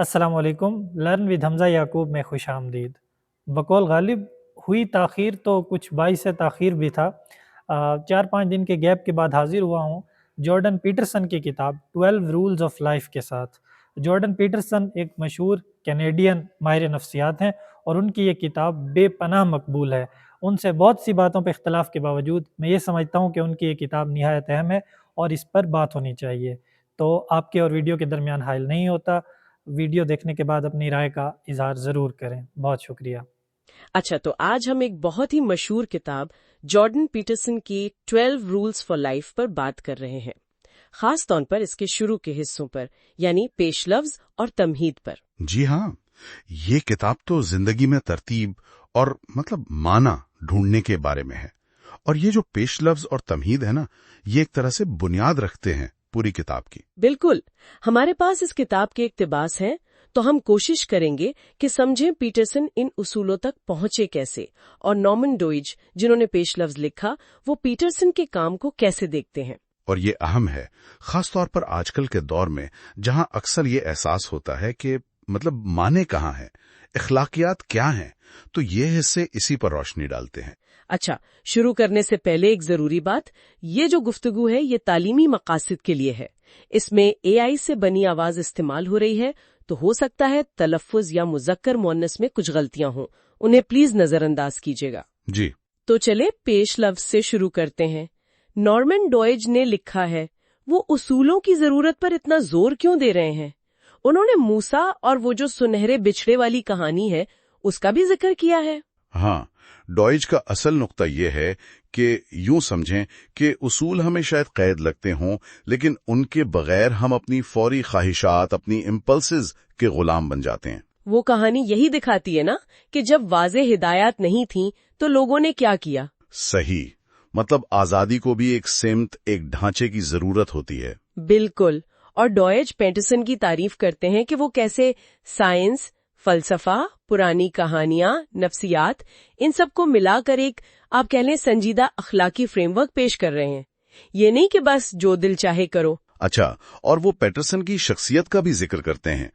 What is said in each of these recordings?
अस्सलाम वालेकुम। Learn with Hamza याकूब में खुश आमदीद। बकौल गालिब हुई ताख़ीर तो कुछ बाइस ताख़ीर भी था। 4-5 दिन के गैप के बाद हाजिर हुआ हूँ जॉर्डन पीटरसन की किताब 12 रूल्स ऑफ लाइफ के साथ। जॉर्डन पीटरसन एक मशहूर कैनेडियन माहिर नफ्सियात हैं और उनकी ये किताब बेपनाह मकबूल है। उनसे बहुत सी बातों पर इख्तलाफ के बावजूद मैं ये समझता हूँ कि उनकी ये किताब निहायत अहम है और इस पर बात होनी चाहिए। तो आपके और वीडियो के दरमियान हाइल नहीं होता। वीडियो देखने के बाद अपनी राय का इजहार ज़रूर करें। बहुत शुक्रिया। अच्छा, तो आज हम एक बहुत ही मशहूर किताब जॉर्डन पीटरसन की 12 रूल्स फॉर लाइफ पर बात कर रहे हैं, खास तौर पर इसके शुरू के हिस्सों पर, यानी पेशलफ्ज और तमहीद पर। जी हाँ, ये किताब तो जिंदगी में तरतीब और माना ढूंढने के बारे में है। और ये जो पेश लफ्ज और तमहीद है ना, ये एक तरह से बुनियाद रखते हैं पूरी किताब की। बिल्कुल। हमारे पास इस किताब के इक्तिबास हैं, तो हम कोशिश करेंगे कि समझें पीटरसन इन उसूलों तक पहुंचे कैसे, और नॉर्मन डॉइज जिन्होंने पेशलफ्ज लिखा, वो पीटरसन के काम को कैसे देखते हैं। और ये अहम है, खास तौर पर आजकल के दौर में, जहां अक्सर ये एहसास होता है कि माने कहाँ हैं, इखलाकियात क्या हैं, तो ये हिस्से इसी पर रोशनी डालते हैं। अच्छा, शुरू करने से पहले एक जरूरी बात, ये जो गुफ्तगू है ये तालीमी मकासद के लिए है। इसमें एआई से बनी आवाज इस्तेमाल हो रही है, तो हो सकता है तलफ़्फ़ुज़ या मुज़क्कर मुअन्नस में कुछ गलतियां हों, उन्हें प्लीज नजरअंदाज कीजिएगा। जी तो चले पेश लफ्ज से शुरू करते हैं। नॉर्मन डॉइज ने लिखा है, वो उसूलों की जरूरत पर इतना जोर क्यों दे रहे हैं। उन्होंने मूसा और वो जो सुनहरे बिछड़े वाली कहानी है उसका भी जिक्र किया है। हाँ, डॉइज का असल नुक्ता ये है कि यूं समझें कि उसूल हमें शायद कैद लगते हों, लेकिन उनके बगैर हम अपनी फौरी ख्वाहिशात, अपनी इम्पल्सेस के गुलाम बन जाते हैं। वो कहानी यही दिखाती है ना कि जब वाज़े हिदायत नहीं थी तो लोगों ने क्या किया। सही, आजादी को भी एक सिमत, एक ढांचे की जरूरत होती है। बिल्कुल। और डॉइज पेटरसन की तारीफ करते हैं कि वो कैसे साइंस, फलसफा, पुरानी कहानियां, नफ्सियात, इन सबको मिलाकर एक, आप कह लें, संजीदा अखलाकी फ्रेमवर्क पेश कर रहे हैं। ये नहीं कि बस जो दिल चाहे करो। अच्छा, और वो पेटरसन की शख्सियत का भी जिक्र करते हैं,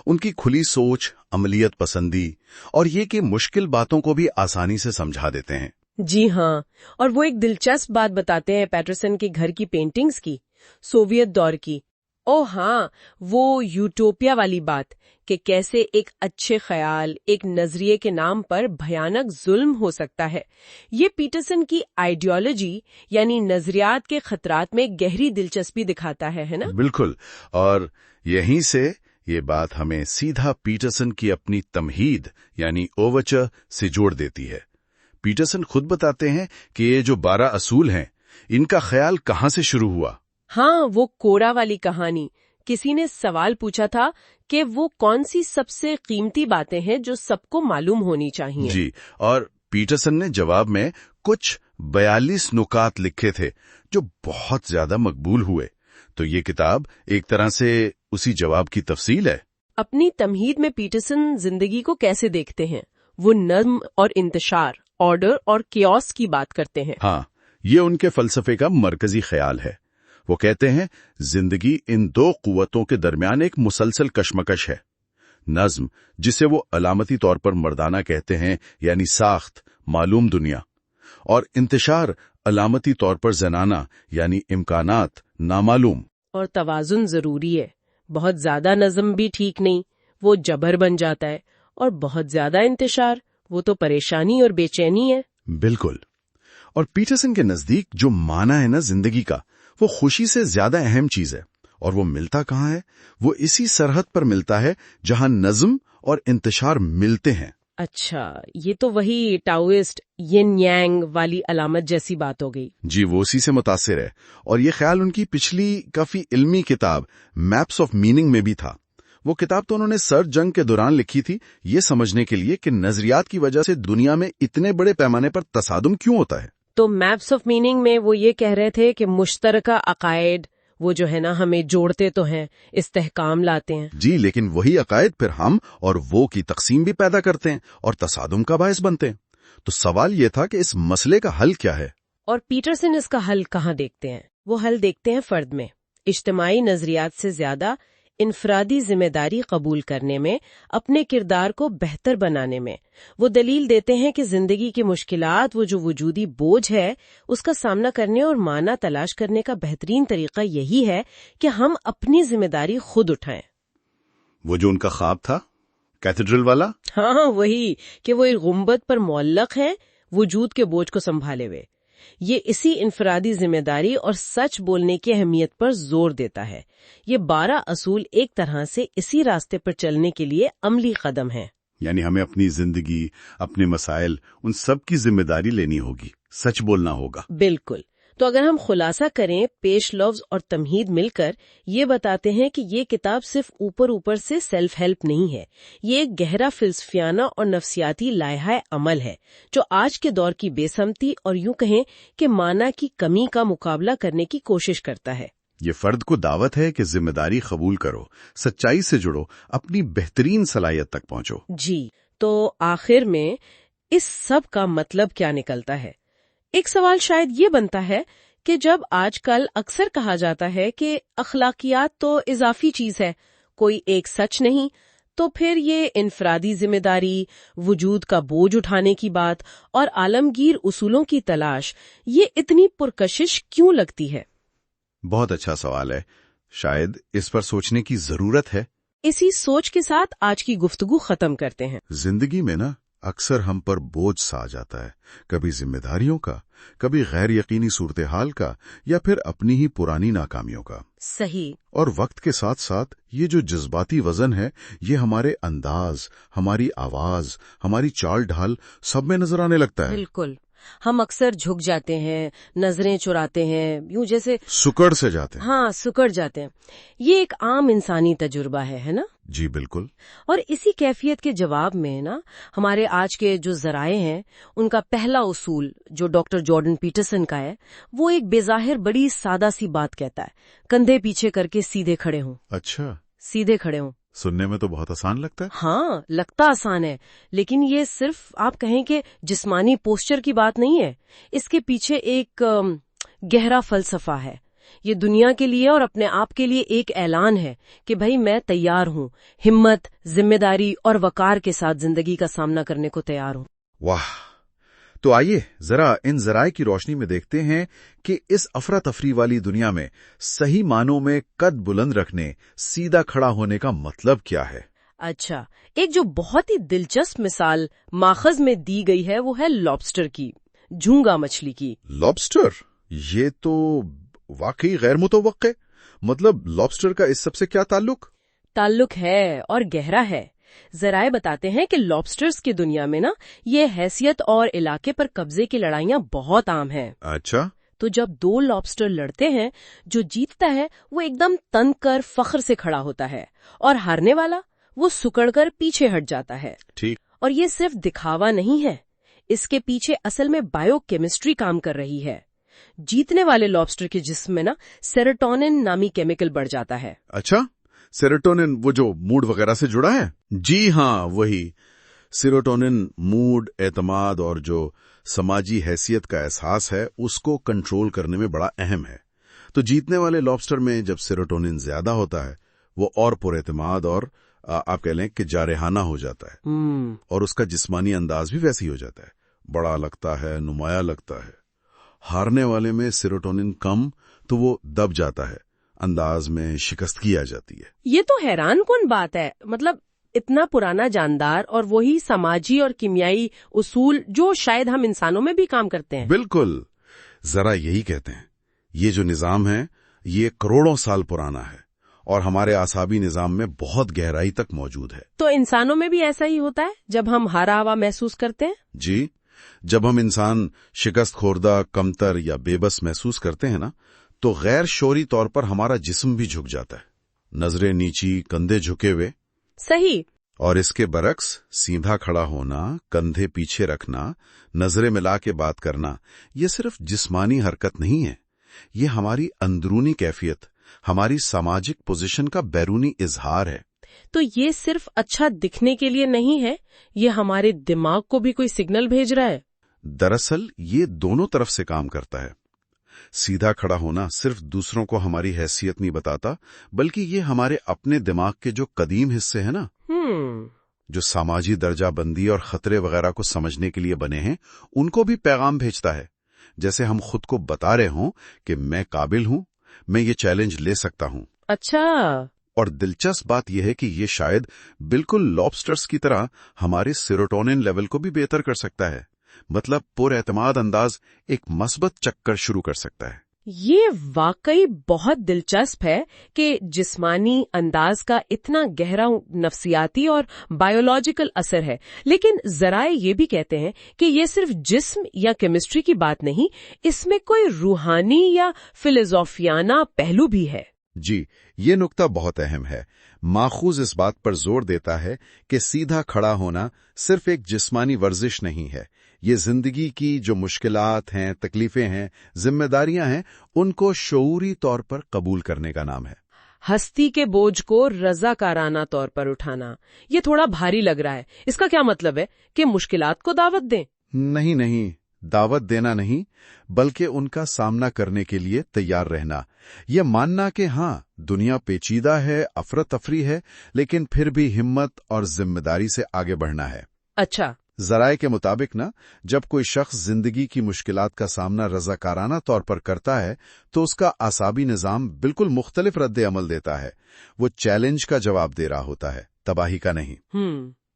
उनकी खुली सोच, अमलियत पसंदी, और ये कि मुश्किल बातों को भी आसानी से समझा देते हैं। जी हाँ, और वो एक दिलचस्प बात बताते हैं पेटरसन के घर की पेंटिंग्स की, सोवियत दौर की। ओ हाँ, वो यूटोपिया वाली बात कि कैसे एक अच्छे ख्याल, एक नजरिए के नाम पर भयानक जुल्म हो सकता है। ये पीटरसन की आइडियोलॉजी यानी नजरियात के खतरात में गहरी दिलचस्पी दिखाता है ना? बिल्कुल। और यहीं से ये बात हमें सीधा पीटरसन की अपनी तमहीद यानी ओवरचर से जोड़ देती है। पीटरसन खुद बताते हैं कि ये जो 12 असूल हैं, इनका ख्याल कहाँ से शुरू हुआ। हाँ, वो कोरा वाली कहानी। किसी ने सवाल पूछा था कि वो कौन सी सबसे कीमती बातें हैं जो सबको मालूम होनी चाहिए। जी, और पीटरसन ने जवाब में कुछ 42 नुकात लिखे थे जो बहुत ज्यादा मकबूल हुए। तो ये किताब एक तरह से उसी जवाब की तफसील है। अपनी तमहीद में पीटरसन जिंदगी को कैसे देखते हैं, वो नज़्म और इंतशार, ऑर्डर और कियोस की बात करते हैं। हाँ, ये उनके फलसफे का मरकजी ख्याल है। वो कहते हैं, जिंदगी इन दो कुव्वतों के दरमियान एक मुसलसल कशमकश है। नज्म, जिसे वो अलामती तौर पर मर्दाना कहते हैं, यानी साख्त, मालूम दुनिया, और इंतशार, अलामती तौर पर जनाना, यानी इम्कानात, नामालूम। और तवाजुन जरूरी है। बहुत ज्यादा नज्म भी ठीक नहीं, वो जबर बन जाता है, और बहुत ज्यादा इंतशार, वो तो परेशानी और बेचैनी है। बिल्कुल। और पीटरसन के नजदीक जो माना है ना जिंदगी का, वो खुशी से ज्यादा अहम चीज है। और वो मिलता कहाँ है? वो इसी सरहद पर मिलता है जहां नज्म और इंतशार मिलते हैं। अच्छा, ये तो वही टाओइस्ट यिन यांग वाली अलामत जैसी बात हो गई। जी, वो उसी से मुतासिर है। और ये ख्याल उनकी पिछली काफी इल्मी किताब मैप्स ऑफ मीनिंग में भी था। वो किताब तो उन्होंने सर्द जंग के दौरान लिखी थी, ये समझने के लिए कि नजरियात की वजह से दुनिया में इतने बड़े पैमाने पर तसादुम क्यों होता है। तो मैप्स ऑफ मीनिंग में वो ये कह रहे थे कि मुश्तरका अकायद, वो जो है ना, हमें जोड़ते तो हैं, इस्तेहकाम लाते हैं। जी, लेकिन वही अकायद फिर हम और वो की तकसीम भी पैदा करते हैं और तसादुम का बायस बनते हैं। तो सवाल ये था कि इस मसले का हल क्या है। और पीटरसन इसका हल कहाँ देखते हैं? वो हल देखते हैं फर्द में। इज्तिमाई नजरियात से ज्यादा انفرادی ذمہ داری قبول کرنے میں، اپنے کردار کو بہتر بنانے میں۔ وہ دلیل دیتے ہیں کہ زندگی کی مشکلات، وہ جو وجودی بوجھ ہے، اس کا سامنا کرنے اور معنی تلاش کرنے کا بہترین طریقہ یہی ہے کہ ہم اپنی ذمہ داری خود اٹھائیں۔ وہ جو ان کا خواب تھا کیتھیڈرل والا، ہاں وہی کہ وہ ایک گنبد پر معلق ہیں، وجود کے بوجھ کو سنبھالے ہوئے۔ یہ اسی انفرادی ذمہ داری اور سچ بولنے کی اہمیت پر زور دیتا ہے۔ یہ 12 اصول ایک طرح سے اسی راستے پر چلنے کے لیے عملی قدم ہیں۔ یعنی ہمیں اپنی زندگی، اپنے مسائل، ان سب کی ذمہ داری لینی ہوگی، سچ بولنا ہوگا۔ بالکل۔ تو اگر ہم خلاصہ کریں، پیش لفظ اور تمہید مل کر یہ بتاتے ہیں کہ یہ کتاب صرف اوپر سے سیلف ہیلپ نہیں ہے، یہ ایک گہرا فلسفیانہ اور نفسیاتی لائحہ عمل ہے جو آج کے دور کی بے سمتی اور یوں کہیں کہ معنی کی کمی کا مقابلہ کرنے کی کوشش کرتا ہے۔ یہ فرد کو دعوت ہے کہ ذمہ داری قبول کرو، سچائی سے جڑو، اپنی بہترین صلاحیت تک پہنچو۔ جی، تو آخر میں اس سب کا مطلب کیا نکلتا ہے؟ ایک سوال شاید یہ بنتا ہے کہ جب آج کل اکثر کہا جاتا ہے کہ اخلاقیات تو اضافی چیز ہے، کوئی ایک سچ نہیں، تو پھر یہ انفرادی ذمہ داری، وجود کا بوجھ اٹھانے کی بات اور عالمگیر اصولوں کی تلاش، یہ اتنی پرکشش کیوں لگتی ہے؟ بہت اچھا سوال ہے، شاید اس پر سوچنے کی ضرورت ہے۔ اسی سوچ کے ساتھ آج کی گفتگو ختم کرتے ہیں۔ زندگی میں نا اکثر ہم پر بوجھ سا آ جاتا ہے، کبھی ذمہ داریوں کا، کبھی غیر یقینی صورتحال کا، یا پھر اپنی ہی پرانی ناکامیوں کا۔ صحیح۔ اور وقت کے ساتھ ساتھ یہ جو جذباتی وزن ہے، یہ ہمارے انداز، ہماری آواز، ہماری چال ڈھال سب میں نظر آنے لگتا ہے۔ بالکل، ہم اکثر جھک جاتے ہیں، نظریں چراتے ہیں، یوں جیسے سکڑ سے جاتے ہیں۔ ہاں، سکڑ جاتے ہیں۔ یہ ایک عام انسانی تجربہ ہے نا؟ جی بالکل۔ اور اسی کیفیت کے جواب میں نا ہمارے آج کے جو ذرائع ہیں، ان کا پہلا اصول جو ڈاکٹر جارڈن پیٹرسن کا ہے، وہ ایک بظاہر بڑی سادہ سی بات کہتا ہے: کندھے پیچھے کر کے سیدھے کھڑے ہوں۔ اچھا، سیدھے کھڑے ہوں۔ سننے میں تو بہت آسان لگتا ہے۔ ہاں، لگتا آسان ہے، لیکن یہ صرف آپ کہیں کہ جسمانی پوسچر کی بات نہیں ہے۔ اس کے پیچھے ایک گہرا فلسفہ ہے۔ یہ دنیا کے لیے اور اپنے آپ کے لیے ایک اعلان ہے کہ بھائی میں تیار ہوں، ہمت، ذمہ داری اور وقار کے ساتھ زندگی کا سامنا کرنے کو تیار ہوں۔ واہ! تو آئیے ذرا ان ذرائع کی روشنی میں دیکھتے ہیں کہ اس افراتفری والی دنیا میں صحیح معنوں میں قد بلند رکھنے، سیدھا کھڑا ہونے کا مطلب کیا ہے۔ اچھا، ایک جو بہت ہی دلچسپ مثال ماخذ میں دی گئی ہے وہ ہے لابسٹر کی، جھونگا مچھلی کی۔ لابسٹر؟ یہ تو واقعی غیر متوقع۔ مطلب لابسٹر کا اس سب سے کیا تعلق ہے اور گہرا ہے۔ ذرائع بتاتے ہیں کہ لابسٹرز کی دنیا میں نا یہ حیثیت اور علاقے پر قبضے کی لڑائیاں بہت عام ہیں۔ اچھا، تو جب 2 لابسٹر لڑتے ہیں، جو جیتتا ہے وہ ایک دم تن کر فخر سے کھڑا ہوتا ہے، اور ہارنے والا وہ سکڑ کر پیچھے ہٹ جاتا ہے۔ ٹھیک۔ اور یہ صرف دکھاوا نہیں ہے، اس کے پیچھے اصل میں بائیو کیمسٹری کام کر رہی ہے۔ جیتنے والے لابسٹر کے جسم میں نا سیروٹونن نامی کیمیکل بڑھ جاتا ہے۔ اچھا، سیروٹونن وہ جو موڈ وغیرہ سے جڑا ہے؟ جی ہاں، وہی۔ سیروٹونن موڈ، اعتماد اور جو سماجی حیثیت کا احساس ہے اس کو کنٹرول کرنے میں بڑا اہم ہے۔ تو جیتنے والے لابسٹر میں جب سیروٹونن زیادہ ہوتا ہے وہ اور پر اعتماد اور آپ کہہ لیں کہ جارحانہ ہو جاتا ہے، اور اس کا جسمانی انداز بھی ویسی ہو جاتا ہے، بڑا لگتا ہے، نمایاں لگتا ہے۔ ہارنے والے میں سیروٹونن کم تو وہ دب جاتا ہے، انداز میں شکستگی آ جاتی ہے۔ یہ تو حیران کن بات ہے، مطلب اتنا پرانا جاندار اور وہی سماجی اور کیمیائی اصول جو شاید ہم انسانوں میں بھی کام کرتے ہیں۔ بالکل، ذرا یہی کہتے ہیں، یہ جو نظام ہے یہ کروڑوں سال پرانا ہے اور ہمارے اعصابی نظام میں بہت گہرائی تک موجود ہے۔ تو انسانوں میں بھی ایسا ہی ہوتا ہے جب ہم ہارا ہوا محسوس کرتے ہیں؟ جی، جب ہم انسان شکست خوردہ، کمتر یا بے بس محسوس کرتے ہیں نا، تو غیر شعوری طور پر ہمارا جسم بھی جھک جاتا ہے، نظریں نیچی، کندھے جھکے ہوئے۔ صحیح۔ اور اس کے برعکس سیدھا کھڑا ہونا، کندھے پیچھے رکھنا، نظریں ملا کے بات کرنا، یہ صرف جسمانی حرکت نہیں ہے، یہ ہماری اندرونی کیفیت، ہماری سماجک پوزیشن کا بیرونی اظہار ہے۔ تو یہ صرف اچھا دکھنے کے لیے نہیں ہے، یہ ہمارے دماغ کو بھی کوئی سگنل بھیج رہا ہے۔ دراصل یہ دونوں طرف سے کام کرتا ہے۔ सीधा खड़ा होना सिर्फ दूसरों को हमारी हैसियत नहीं बताता, बल्कि ये हमारे अपने दिमाग के जो कदीम हिस्से हैं ना, जो सामाजिक दर्जाबंदी और खतरे वगैरह को समझने के लिए बने हैं, उनको भी पैगाम भेजता है। जैसे हम खुद को बता रहे हों कि मैं काबिल हूं, मैं ये चैलेंज ले सकता हूं। अच्छा। और दिलचस्प बात यह है कि ये शायद बिल्कुल लॉबस्टर्स की तरह हमारे सेरोटोनिन लेवल को भी बेहतर कर सकता है। मतलब पुरएतमाद अंदाज एक मस्बत चक्कर शुरू कर सकता है। ये वाकई बहुत दिलचस्प है कि जिस्मानी अंदाज का इतना गहरा नफ्सियाती और बायोलॉजिकल असर है। लेकिन जराए ये भी कहते हैं कि ये सिर्फ जिस्म या केमिस्ट्री की बात नहीं, इसमें कोई रूहानी या फिलोसोफियाना पहलू भी है। जी, ये नुक्ता बहुत अहम है। माखूज इस बात पर जोर देता है कि सीधा खड़ा होना सिर्फ एक जिस्मानी वर्जिश नहीं है, ये जिंदगी की जो मुश्किलात हैं, तकलीफें हैं, जिम्मेदारियां हैं, उनको शऊरी तौर पर कबूल करने का नाम है। हस्ती के बोझ को रजाकाराना तौर पर उठाना, ये थोड़ा भारी लग रहा है। इसका क्या मतलब है कि मुश्किलात को दावत दें? नहीं नहीं, दावत देना नहीं, बल्कि उनका सामना करने के लिए तैयार रहना। यह मानना कि हाँ, दुनिया पेचीदा है, अफरा तफरी है, लेकिन फिर भी हिम्मत और जिम्मेदारी से आगे बढ़ना है। अच्छा। जराए के मुताबिक ना, जब कोई शख्स जिंदगी की मुश्किलात का सामना रजाकाराना तौर पर करता है, तो उसका आसाबी निजाम बिल्कुल मुख्तलिफ रद्द अमल देता है। वो चैलेंज का जवाब दे रहा होता है, तबाही का नहीं।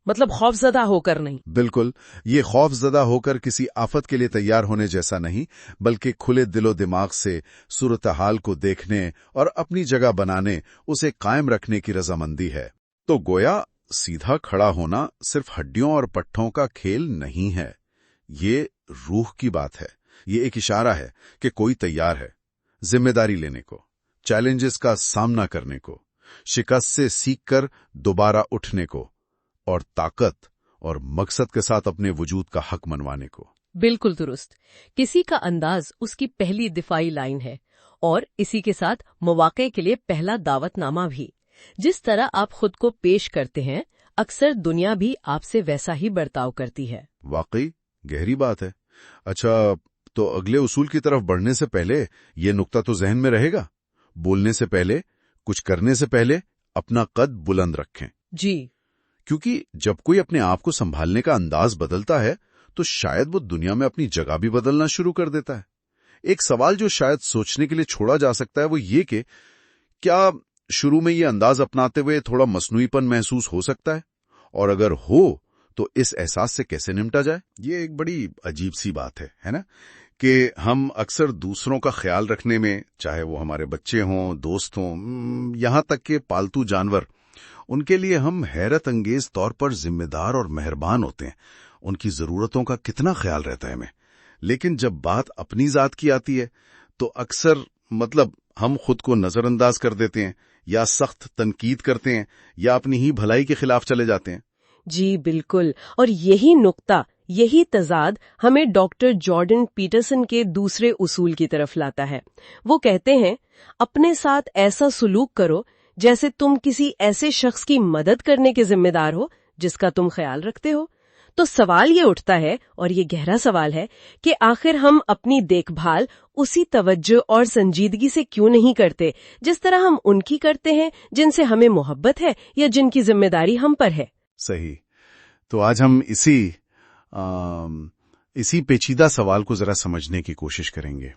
मतलब खौफजदा होकर नहीं। बिल्कुल, ये खौफजदा होकर किसी आफत के लिए तैयार होने जैसा नहीं, बल्कि खुले दिलो दिमाग से सूरत हाल को देखने और अपनी जगह बनाने, उसे कायम रखने की रजामंदी है। तो गोया सीधा खड़ा होना सिर्फ हड्डियों और पट्ठों का खेल नहीं है, ये रूह की बात है। ये एक इशारा है कि कोई तैयार है जिम्मेदारी लेने को, चैलेंजेस का सामना करने को, शिकस्त से सीखकर दोबारा उठने को, और ताकत और मकसद के साथ अपने वजूद का हक मनवाने को। बिल्कुल दुरुस्त। किसी का अंदाज उसकी पहली दिफाई लाइन है, और इसी के साथ मौके के लिए पहला दावतनामा भी। जिस तरह आप खुद को पेश करते हैं, अक्सर दुनिया भी आपसे वैसा ही बर्ताव करती है। वाकई गहरी बात है। अच्छा, तो अगले उसूल की तरफ बढ़ने से पहले ये नुक्ता तो जहन में रहेगा, बोलने से पहले, कुछ करने से पहले अपना कद बुलंद रखें। जी, क्योंकि जब कोई अपने आप को संभालने का अंदाज बदलता है, तो शायद वो दुनिया में अपनी जगह भी बदलना शुरू कर देता है। एक सवाल जो शायद सोचने के लिए छोड़ा जा सकता है वो ये कि क्या शुरू में ये अंदाज अपनाते हुए थोड़ा मसनूईपन महसूस हो सकता है, और अगर हो तो इस एहसास से कैसे निपटा जाए? ये एक बड़ी अजीब सी बात है ना, कि हम अक्सर दूसरों का ख्याल रखने में, चाहे वो हमारे बच्चे हों, दोस्त हों, यहां तक कि पालतू जानवर, उनके लिए हम हैरत अंगेज तौर पर जिम्मेदार और मेहरबान होते हैं। उनकी जरूरतों का कितना ख्याल रहता है हमें। लेकिन जब बात अपनी जात की आती है, तो अक्सर हम खुद को नजरअंदाज कर देते हैं, या सख्त तनकीद करते हैं, या अपनी ही भलाई के खिलाफ चले जाते हैं। जी बिल्कुल। और यही नुक्ता, यही तजाद हमें डॉक्टर जॉर्डन पीटरसन के दूसरे उसूल की तरफ लाता है। वो कहते हैं, अपने साथ ऐसा सुलूक करो जैसे तुम किसी ऐसे शख्स की मदद करने के जिम्मेदार हो जिसका तुम ख्याल रखते हो। तो सवाल ये उठता है, और ये गहरा सवाल है, कि आखिर हम अपनी देखभाल उसी तवज्जो और संजीदगी से क्यों नहीं करते जिस तरह हम उनकी करते हैं जिनसे हमें मोहब्बत है या जिनकी जिम्मेदारी हम पर है। सही। तो आज हम इसी पेचीदा सवाल को जरा समझने की कोशिश करेंगे,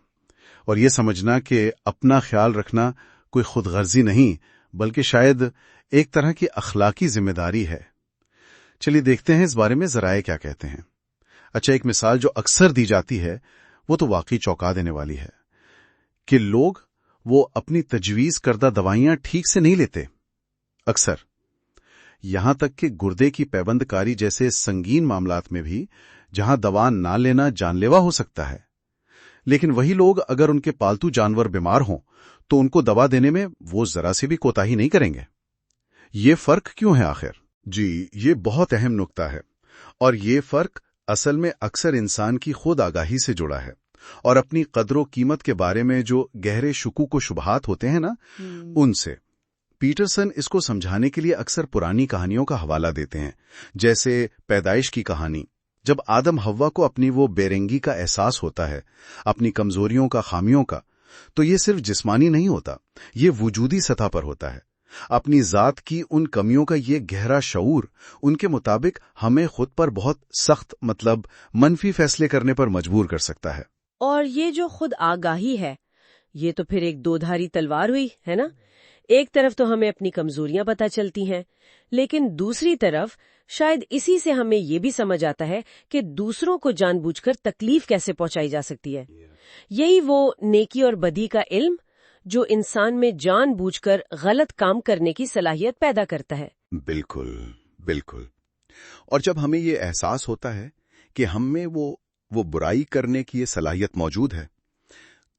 और ये समझना कि अपना ख्याल रखना कोई खुदगर्जी नहीं, बल्कि शायद एक तरह की अखलाकी जिम्मेदारी है। चलिए देखते हैं इस बारे में जराए क्या कहते हैं। अच्छा, एक मिसाल जो अक्सर दी जाती है वो तो वाकई चौंका देने वाली है, कि लोग वो अपनी तजवीज करदा दवाइयां ठीक से नहीं लेते। अक्सर यहां तक कि गुर्दे की पैबंदकारी जैसे संगीन मामलात में भी, जहां दवा ना लेना जानलेवा हो सकता है। लेकिन वही लोग अगर उनके पालतू जानवर बीमार हों तो उनको दवा देने में वो जरा से भी कोताही नहीं करेंगे। ये फर्क क्यों है आखिर? जी, ये बहुत अहम नुक्ता है, और ये फर्क असल में अक्सर इंसान की खुद आगाही से जुड़ा है, और अपनी कदर कीमत के बारे में जो गहरे शुकूक व शुबहात होते हैं ना, उनसे। पीटरसन इसको समझाने के लिए अक्सर पुरानी कहानियों का हवाला देते हैं, जैसे पैदाइश की कहानी, जब आदम हव्वा को अपनी वो बेरंगी का एहसास होता है, अपनी कमजोरियों का, खामियों का, तो ये सिर्फ जिस्मानी नहीं होता, ये वजूदी सतह पर होता है। अपनी जात की उन कमियों का ये गहरा शऊर उनके मुताबिक हमें खुद पर बहुत सख्त मतलब मनफी फैसले करने पर मजबूर कर सकता है। और ये जो खुद आगाही है, ये तो फिर एक दोधारी तलवार हुई, है ना? एक तरफ तो हमें अपनी कमजोरियां पता चलती हैं, लेकिन दूसरी तरफ शायद इसी से हमें ये भी समझ आता है कि दूसरों को जानबूझकर तकलीफ कैसे पहुंचाई जा सकती है। यही वो नेकी और बदी का इल्म जो इंसान में जानबूझकर गलत काम करने की सलाहियत पैदा करता है। बिल्कुल, बिल्कुल। और जब हमें ये एहसास होता है कि हम में वो बुराई करने की ये सलाहियत मौजूद है,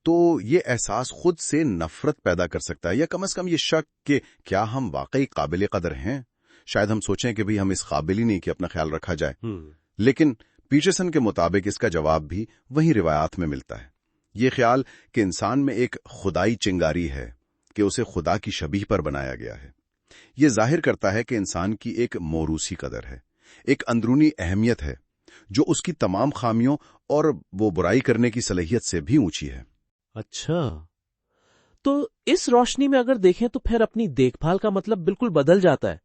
तो ये एहसास खुद से नफरत पैदा कर सकता है, या कम से कम ये शक कि क्या हम वाकई काबिल कदर हैं। शायद हम सोचें कि भाई हम इस काबिल ही नहीं कि अपना ख्याल रखा जाए। लेकिन पीटरसन के मुताबिक इसका जवाब भी वही रिवायात में मिलता है। ये ख्याल कि इंसान में एक खुदाई चिंगारी है कि उसे खुदा की शबीह पर बनाया गया है। ये जाहिर करता है कि इंसान की एक मौरूसी कदर है, एक अंदरूनी अहमियत है जो उसकी तमाम खामियों और वो बुराई करने की सलाहियत से भी ऊंची है। अच्छा, तो इस रोशनी में अगर देखें तो फिर अपनी देखभाल का मतलब बिल्कुल बदल जाता है।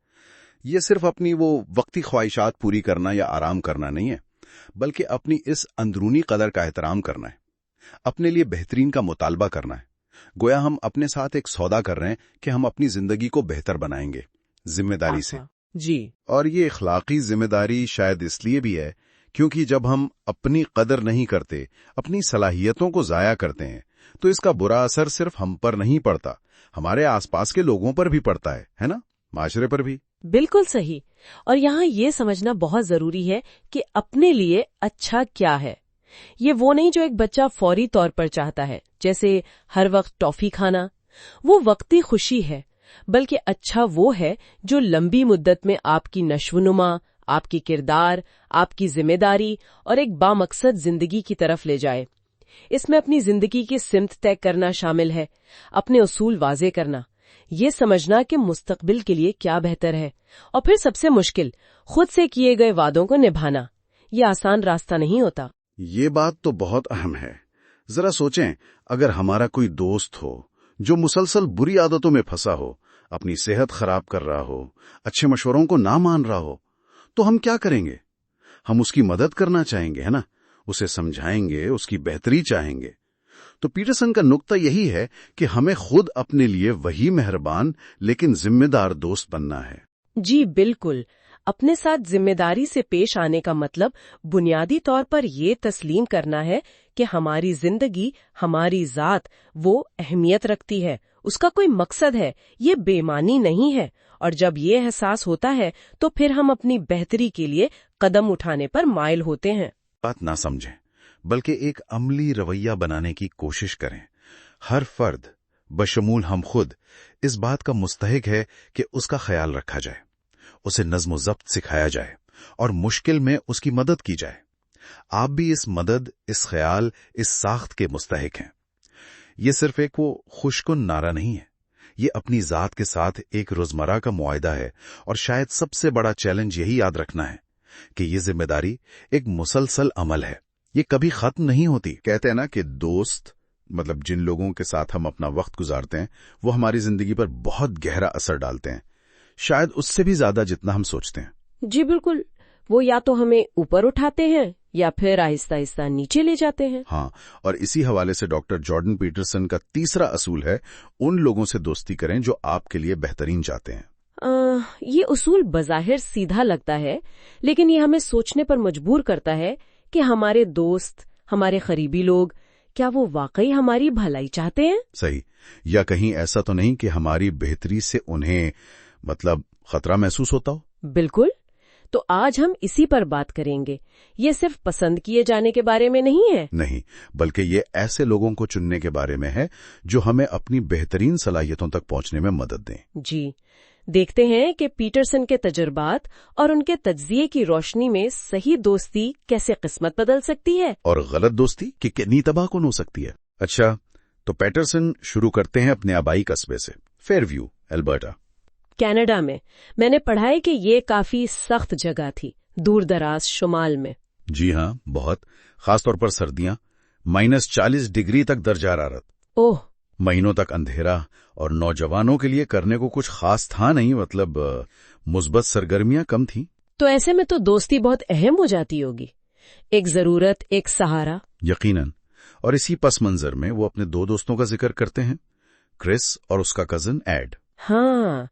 ये सिर्फ अपनी वो वक्ती ख्वाहिशात पूरी करना या आराम करना नहीं है, बल्कि अपनी इस अंदरूनी कदर का एहतराम करना है, अपने लिए बेहतरीन का मुतालबा करना है। गोया हम अपने साथ एक सौदा कर रहे हैं कि हम अपनी जिंदगी को बेहतर बनाएंगे, जिम्मेदारी से। जी। और ये इखलाकी जिम्मेदारी शायद इसलिए भी है क्योंकि जब हम अपनी कदर नहीं करते, अपनी सलाहियतों को जाया करते हैं, तो इसका बुरा असर सिर्फ हम पर नहीं पड़ता, हमारे आसपास के लोगों पर भी पड़ता है ना, माशरे पर भी। बिल्कुल सही। और यहाँ ये समझना बहुत जरूरी है कि अपने लिए अच्छा क्या है। ये वो नहीं जो एक बच्चा फौरी तौर पर चाहता है, जैसे हर वक्त टॉफी खाना। वो वक्ती खुशी है, बल्कि अच्छा वो है जो लंबी मुद्दत में आपकी नश्वनुमा, आपकी किरदार, आपकी जिम्मेदारी और एक बामकसद जिंदगी की तरफ ले जाए। इसमें अपनी जिंदगी की सिमत तय करना शामिल है, अपने उसूल वाजे करना, ये समझना कि मुस्तकबिल के लिए क्या बेहतर है, और फिर सबसे मुश्किल, खुद से किए गए वादों को निभाना। ये आसान रास्ता नहीं होता। ये बात तो बहुत अहम है। जरा सोचें, अगर हमारा कोई दोस्त हो जो मुसलसल बुरी आदतों में फंसा हो, अपनी सेहत खराब कर रहा हो, अच्छे मशवरों को ना मान रहा हो, तो हम क्या करेंगे? हम उसकी मदद करना चाहेंगे, है ना, उसे समझाएंगे, उसकी बेहतरी चाहेंगे। तो पीटरसन का नुक्ता यही है कि हमें खुद अपने लिए वही मेहरबान लेकिन जिम्मेदार दोस्त बनना है। जी बिल्कुल। अपने साथ जिम्मेदारी से पेश आने का मतलब बुनियादी तौर पर ये तस्लीम करना है कि हमारी जिंदगी, हमारी जात वो अहमियत रखती है, उसका कोई मकसद है, ये बेमानी नहीं है। और जब ये एहसास होता है तो फिर हम अपनी बेहतरी के लिए कदम उठाने पर माइल होते हैं। बात ना समझें, बल्कि एक अमली रवैया बनाने की कोशिश करें। हर फर्द, बशमूल हम खुद, इस बात का मुस्तहिक है कि उसका ख्याल रखा जाए, उसे नज़्म ज़ब्त सिखाया जाए और मुश्किल में उसकी मदद की जाए। आप भी इस मदद, इस ख्याल, इस साख्त के मुस्तहिक हैं। ये सिर्फ एक वो खुशकुन नारा नहीं है, ये अपनी जात के साथ एक रोजमर्रा का मुआहिदा है। और शायद सबसे बड़ा चैलेंज यही याद रखना है कि ये जिम्मेदारी एक मुसलसल अमल है, ये कभी खत्म नहीं होती। कहते हैं ना कि दोस्त मतलब जिन लोगों के साथ हम अपना वक्त गुजारते हैं, वो हमारी जिंदगी पर बहुत गहरा असर डालते हैं, शायद उससे भी ज्यादा जितना हम सोचते हैं। जी बिल्कुल। वो या तो हमें ऊपर उठाते हैं या फिर आहिस्ता आहिस्ता नीचे ले जाते हैं। हाँ, और इसी हवाले से डॉक्टर जॉर्डन पीटरसन का तीसरा असूल है, उन लोगों से दोस्ती करें जो आपके लिए बेहतरीन चाहते हैं। ये उसूल बज़ाहिर सीधा लगता है, लेकिन ये हमें सोचने पर मजबूर करता है कि हमारे दोस्त, हमारे करीबी लोग, क्या वो वाकई हमारी भलाई चाहते हैं? सही। या कहीं ऐसा तो नहीं कि हमारी बेहतरी से उन्हें मतलब खतरा महसूस होता हो? बिल्कुल। तो आज हम इसी पर बात करेंगे। ये सिर्फ पसंद किए जाने के बारे में नहीं है। नहीं, बल्कि ये ऐसे लोगों को चुनने के बारे में है जो हमें अपनी बेहतरीन सलाहियतों तक पहुंचने में मदद दें। जी, देखते हैं कि पीटरसन के तजुर्बात और उनके तज्जिये की रोशनी में सही दोस्ती कैसे किस्मत बदल सकती है और गलत दोस्ती कि कितनी तबाहकुन हो सकती है। अच्छा, तो पैटरसन शुरू करते हैं अपने आबाई कस्बे से, फेयरव्यू, अल्बर्टा, कनाडा में। मैंने पढ़ा है कि ये काफी सख्त जगह थी, दूर दराज शुमाल में। जी हाँ, बहुत। खासतौर पर सर्दियां, -40 डिग्री तक दर्ज हरारत, ओह, महीनों तक अंधेरा, और नौजवानों के लिए करने को कुछ खास था नहीं, मतलब मुस्बत सरगर्मियां कम थीं। तो ऐसे में तो दोस्ती बहुत अहम हो जाती होगी, एक जरूरत, एक सहारा। यकीनन। और इसी पस मंजर में वो अपने 2 दोस्तों का जिक्र करते हैं, क्रिस और उसका कजन एड। हाँ,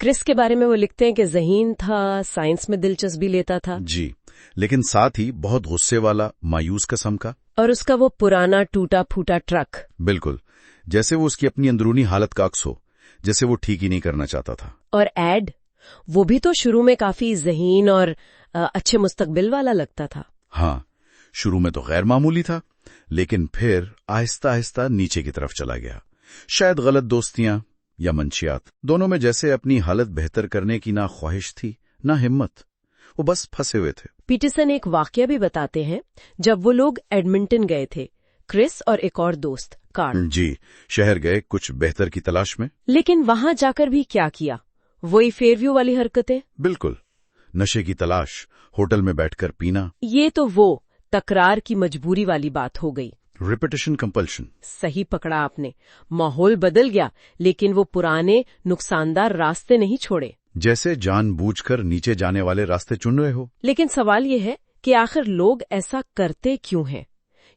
क्रिस के बारे में वो लिखते हैं कि ज़हीन था, साइंस में दिलचस्पी लेता था, जी, लेकिन साथ ही बहुत गुस्से वाला, मायूस किस्म का। और उसका वो पुराना टूटा फूटा ट्रक। बिल्कुल, जैसे वो उसकी अपनी अंदरूनी हालत का अक्स हो, जैसे वो ठीक ही नहीं करना चाहता था। और एड, वो भी तो शुरू में काफी ज़हीन और अच्छे मुस्तकबिल वाला लगता था। हाँ, शुरू में तो गैर मामूली था, लेकिन फिर आहिस्ता आहिस्ता नीचे की तरफ चला गया। शायद गलत दोस्तियां या मंशियात, दोनों में जैसे अपनी हालत बेहतर करने की ना ख्वाहिश थी ना हिम्मत, वो बस फंसे हुए थे। पीटरसन एक वाकया भी बताते हैं जब वो लोग एडमिंटन गए थे, क्रिस और एक और दोस्त कार्ल। जी, शहर गए कुछ बेहतर की तलाश में। लेकिन वहां जाकर भी क्या किया, वही फेयरव्यू वाली हरकतें। बिल्कुल, नशे की तलाश, होटल में बैठकर पीना। ये तो वो तकरार की मजबूरी वाली बात हो गई। Repetition compulsion. सही पकड़ा आपने। माहौल बदल गया, लेकिन वो पुराने नुकसानदार रास्ते नहीं छोड़े। जैसे जानबूझकर नीचे जाने वाले रास्ते चुन रहे हो। लेकिन सवाल ये है कि आखिर लोग ऐसा करते क्यों हैं?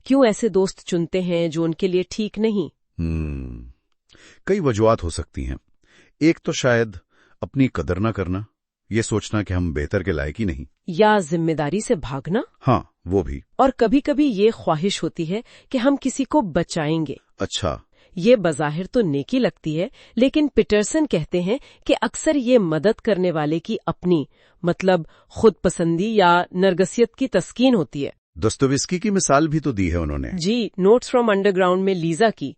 क्यों ऐसे दोस्त चुनते हैं जो उनके लिए ठीक नहीं? कई वजूहात हो सकती हैं। एक तो शायद अपनी कदर न करना, ये सोचना कि हम बेहतर के लायक ही नहीं, या जिम्मेदारी से भागना। हाँ वो भी। और कभी कभी ये ख्वाहिश होती है कि हम किसी को बचाएंगे। अच्छा, ये बज़ाहिर तो नेकी लगती है, लेकिन पीटरसन कहते हैं कि अक्सर ये मदद करने वाले की अपनी, मतलब खुद पसंदी या नरगसियत की तस्कीन होती है। दोस्तोयेव्स्की की मिसाल भी तो दी है उन्होंने। जी, नोट्स फ्रॉम अंडरग्राउंड में लीजा की,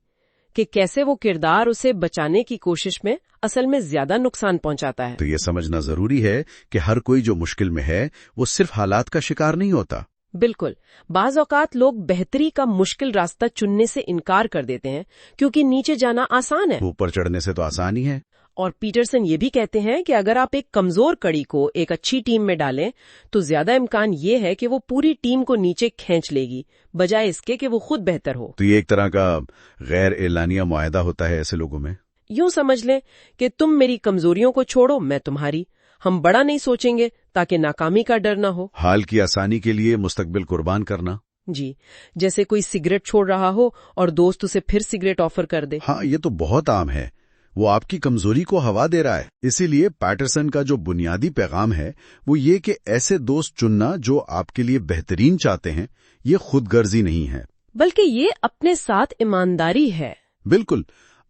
कि कैसे वो किरदार उसे बचाने की कोशिश में असल में ज्यादा नुकसान पहुंचाता है। तो ये समझना जरूरी है कि हर कोई जो मुश्किल में है वो सिर्फ हालात का शिकार नहीं होता। बिल्कुल, बाज औकात लोग बेहतरी का मुश्किल रास्ता चुनने से इनकार कर देते हैं क्योंकि नीचे जाना आसान है। ऊपर चढ़ने से तो आसान ही है। और पीटरसन ये भी कहते हैं कि अगर आप एक कमजोर कड़ी को एक अच्छी टीम में डालें तो ज्यादा इम्कान ये है कि वो पूरी टीम को नीचे खींच लेगी, बजाय इसके कि वो खुद बेहतर हो। तो ये एक तरह का गैर एलानिया मुआहदा होता है ऐसे लोगों में। यूं समझ लें कि तुम मेरी कमजोरियों को छोड़ो, मैं तुम्हारी। हम बड़ा नहीं सोचेंगे ताकि नाकामी का डर ना हो। हाल की आसानी के लिए मुस्तकबिल कुर्बान करना। जी, जैसे कोई सिगरेट छोड़ रहा हो और दोस्त उसे फिर सिगरेट ऑफर कर दे। हाँ, ये तो बहुत आम है। वो आपकी कमजोरी को हवा दे रहा है। इसीलिए पैटरसन का जो बुनियादी पैगाम है वो ये कि ऐसे दोस्त चुनना जो आपके लिए बेहतरीन चाहते हैं, ये खुदगर्जी नहीं है, बल्कि ये अपने साथ ईमानदारी है। बिल्कुल।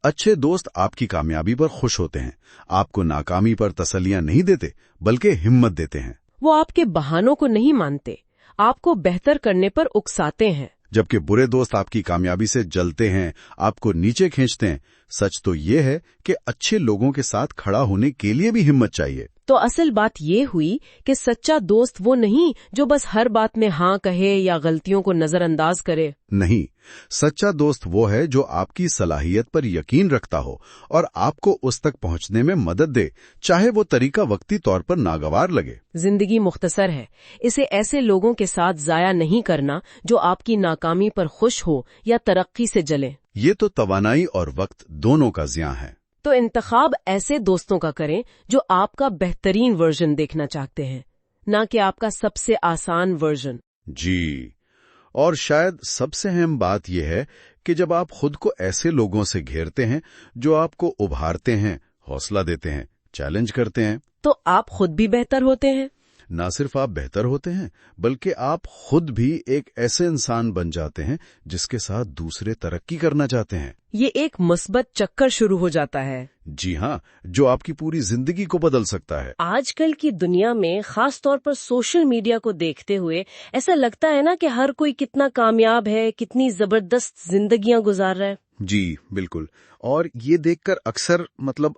अच्छे दोस्त आपकी कामयाबी पर खुश होते हैं, आपको नाकामी पर तसल्लियां नहीं देते, बल्कि हिम्मत देते हैं। वो आपके बहानों को नहीं मानते, आपको बेहतर करने पर उकसाते हैं। जबकि बुरे दोस्त आपकी कामयाबी से जलते हैं, आपको नीचे खींचते हैं। सच तो ये है कि अच्छे लोगों के साथ खड़ा होने के लिए भी हिम्मत चाहिए। तो असल बात ये हुई कि सच्चा दोस्त वो नहीं जो बस हर बात में हाँ कहे या गलतियों को नजरअंदाज करे। नहीं, सच्चा दोस्त वो है जो आपकी सलाहियत पर यकीन रखता हो और आपको उस तक पहुंचने में मदद दे, चाहे वो तरीका वक्ती तौर पर नागवार लगे। जिंदगी मुख्तसर है, इसे ऐसे लोगों के साथ जाया नहीं करना जो आपकी नाकामी पर खुश हो या तरक्की से जले। ये तो तवानाई और वक्त दोनों का ज़ियां है। तो इंतखाब ऐसे दोस्तों का करें जो आपका बेहतरीन वर्जन देखना चाहते हैं, ना कि आपका सबसे आसान वर्जन। जी, और शायद सबसे अहम बात यह है कि जब आप खुद को ऐसे लोगों से घेरते हैं जो आपको उभारते हैं, हौसला देते हैं, चैलेंज करते हैं, तो आप खुद भी बेहतर होते हैं। ना सिर्फ आप बेहतर होते हैं, बल्कि आप खुद भी एक ऐसे इंसान बन जाते हैं जिसके साथ दूसरे तरक्की करना चाहते हैं। ये एक मुस्बत चक्कर शुरू हो जाता है। जी हाँ, जो आपकी पूरी जिंदगी को बदल सकता है। आजकल की दुनिया में खास तौर पर सोशल मीडिया को देखते हुए ऐसा लगता है ना कि हर कोई कितना कामयाब है, कितनी जबरदस्त जिंदगियां गुजार रहा है। जी बिल्कुल, और ये देखकर अक्सर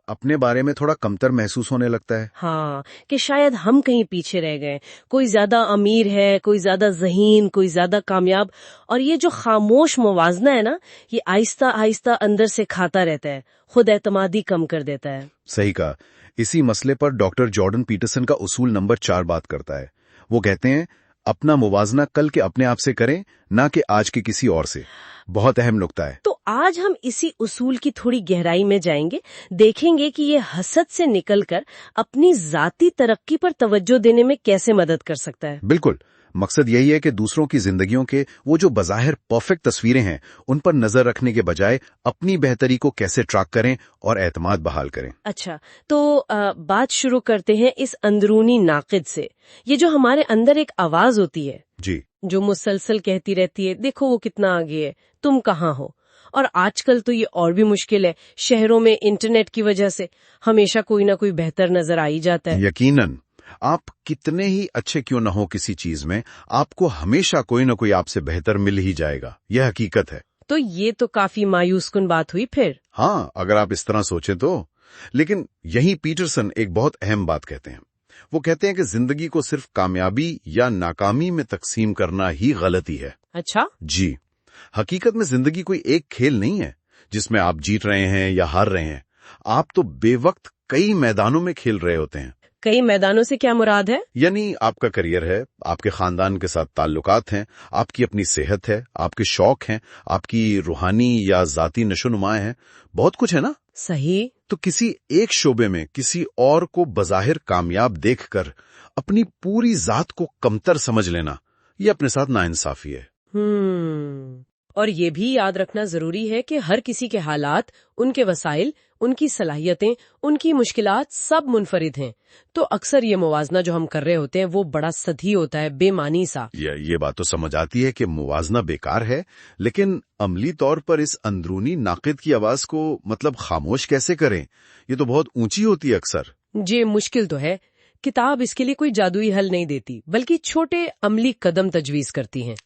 अपने बारे में थोड़ा कमतर महसूस होने लगता है। हाँ, कि शायद हम कहीं पीछे रह गए। कोई ज्यादा अमीर है, कोई ज्यादा ज़हीन, कोई ज्यादा कामयाब। और ये जो खामोश मुवाजना है ना, ये आहिस्ता आहिस्ता अंदर से खाता रहता है, खुद एतमादी कम कर देता है। सही कहा। इसी मसले पर डॉक्टर जॉर्डन पीटरसन का उसूल नंबर 4 बात करता है। वो कहते हैं, अपना मुवाजना कल के अपने आप से करें, ना कि आज के किसी और से। बहुत अहम नुक्ता है। तो आज हम इसी उसूल की थोड़ी गहराई में जाएंगे, देखेंगे कि ये हसद से निकलकर अपनी जाती तरक्की पर तवज्जो देने में कैसे मदद कर सकता है। बिल्कुल, मकसद यही है कि दूसरों की जिंदगियों के वो जो बज़ाहिर परफेक्ट तस्वीरें हैं उन पर नजर रखने के बजाय अपनी बेहतरी को कैसे ट्रैक करें और एतमाद बहाल करें। अच्छा, तो बात शुरू करते हैं इस अंदरूनी नाक़िद से। ये जो हमारे अंदर एक आवाज होती है जी, जो मुसलसल कहती रहती है, देखो वो कितना आगे है, तुम कहाँ हो। और आजकल तो ये और भी मुश्किल है, शहरों में इंटरनेट की वजह से हमेशा कोई ना कोई बेहतर नजर आ ही जाता है। यकीनन, आप कितने ही अच्छे क्यों न हो किसी चीज में, आपको हमेशा कोई न कोई आपसे बेहतर मिल ही जाएगा। यह हकीकत है। तो ये तो काफी मायूसकुन बात हुई फिर। हाँ, अगर आप इस तरह सोचें तो। लेकिन यही पीटरसन एक बहुत अहम बात कहते हैं। वो कहते हैं कि जिंदगी को सिर्फ कामयाबी या नाकामी में तकसीम करना ही गलती है। अच्छा, जी, हकीकत में जिंदगी कोई एक खेल नहीं है जिसमें आप जीत रहे हैं या हार रहे हैं। आप तो बेवक्त कई मैदानों में खेल रहे होते हैं। कई मैदानों से क्या मुराद है? यानी आपका करियर है, आपके खानदान के साथ ताल्लुकात हैं, आपकी अपनी सेहत है, आपके शौक हैं, आपकी रूहानी या जाती नशोनुमा है, बहुत कुछ है ना। सही। तो किसी एक शोबे में किसी और को बज़ाहिर कामयाब देखकर अपनी पूरी जात को कमतर समझ लेना, ये अपने साथ नाइंसाफी है। और ये भी याद रखना जरूरी है कि हर किसी के हालात, उनके वसाइल, उनकी सलाहियतें, उनकी मुश्किलात सब मुनफरिद हैं। तो अक्सर ये मुवाजना जो हम कर रहे होते हैं वो बड़ा सधी होता है, बेमानी सा। ये बात तो समझ आती है कि मुवाजना बेकार है, लेकिन अमली तौर पर इस अंदरूनी नाक़िद की आवाज को मतलब खामोश कैसे करें? ये तो बहुत ऊंची होती है अक्सर। ये मुश्किल तो है। किताब इसके लिए कोई जादुई हल नहीं देती, बल्कि छोटे अमली कदम तजवीज करती हैं।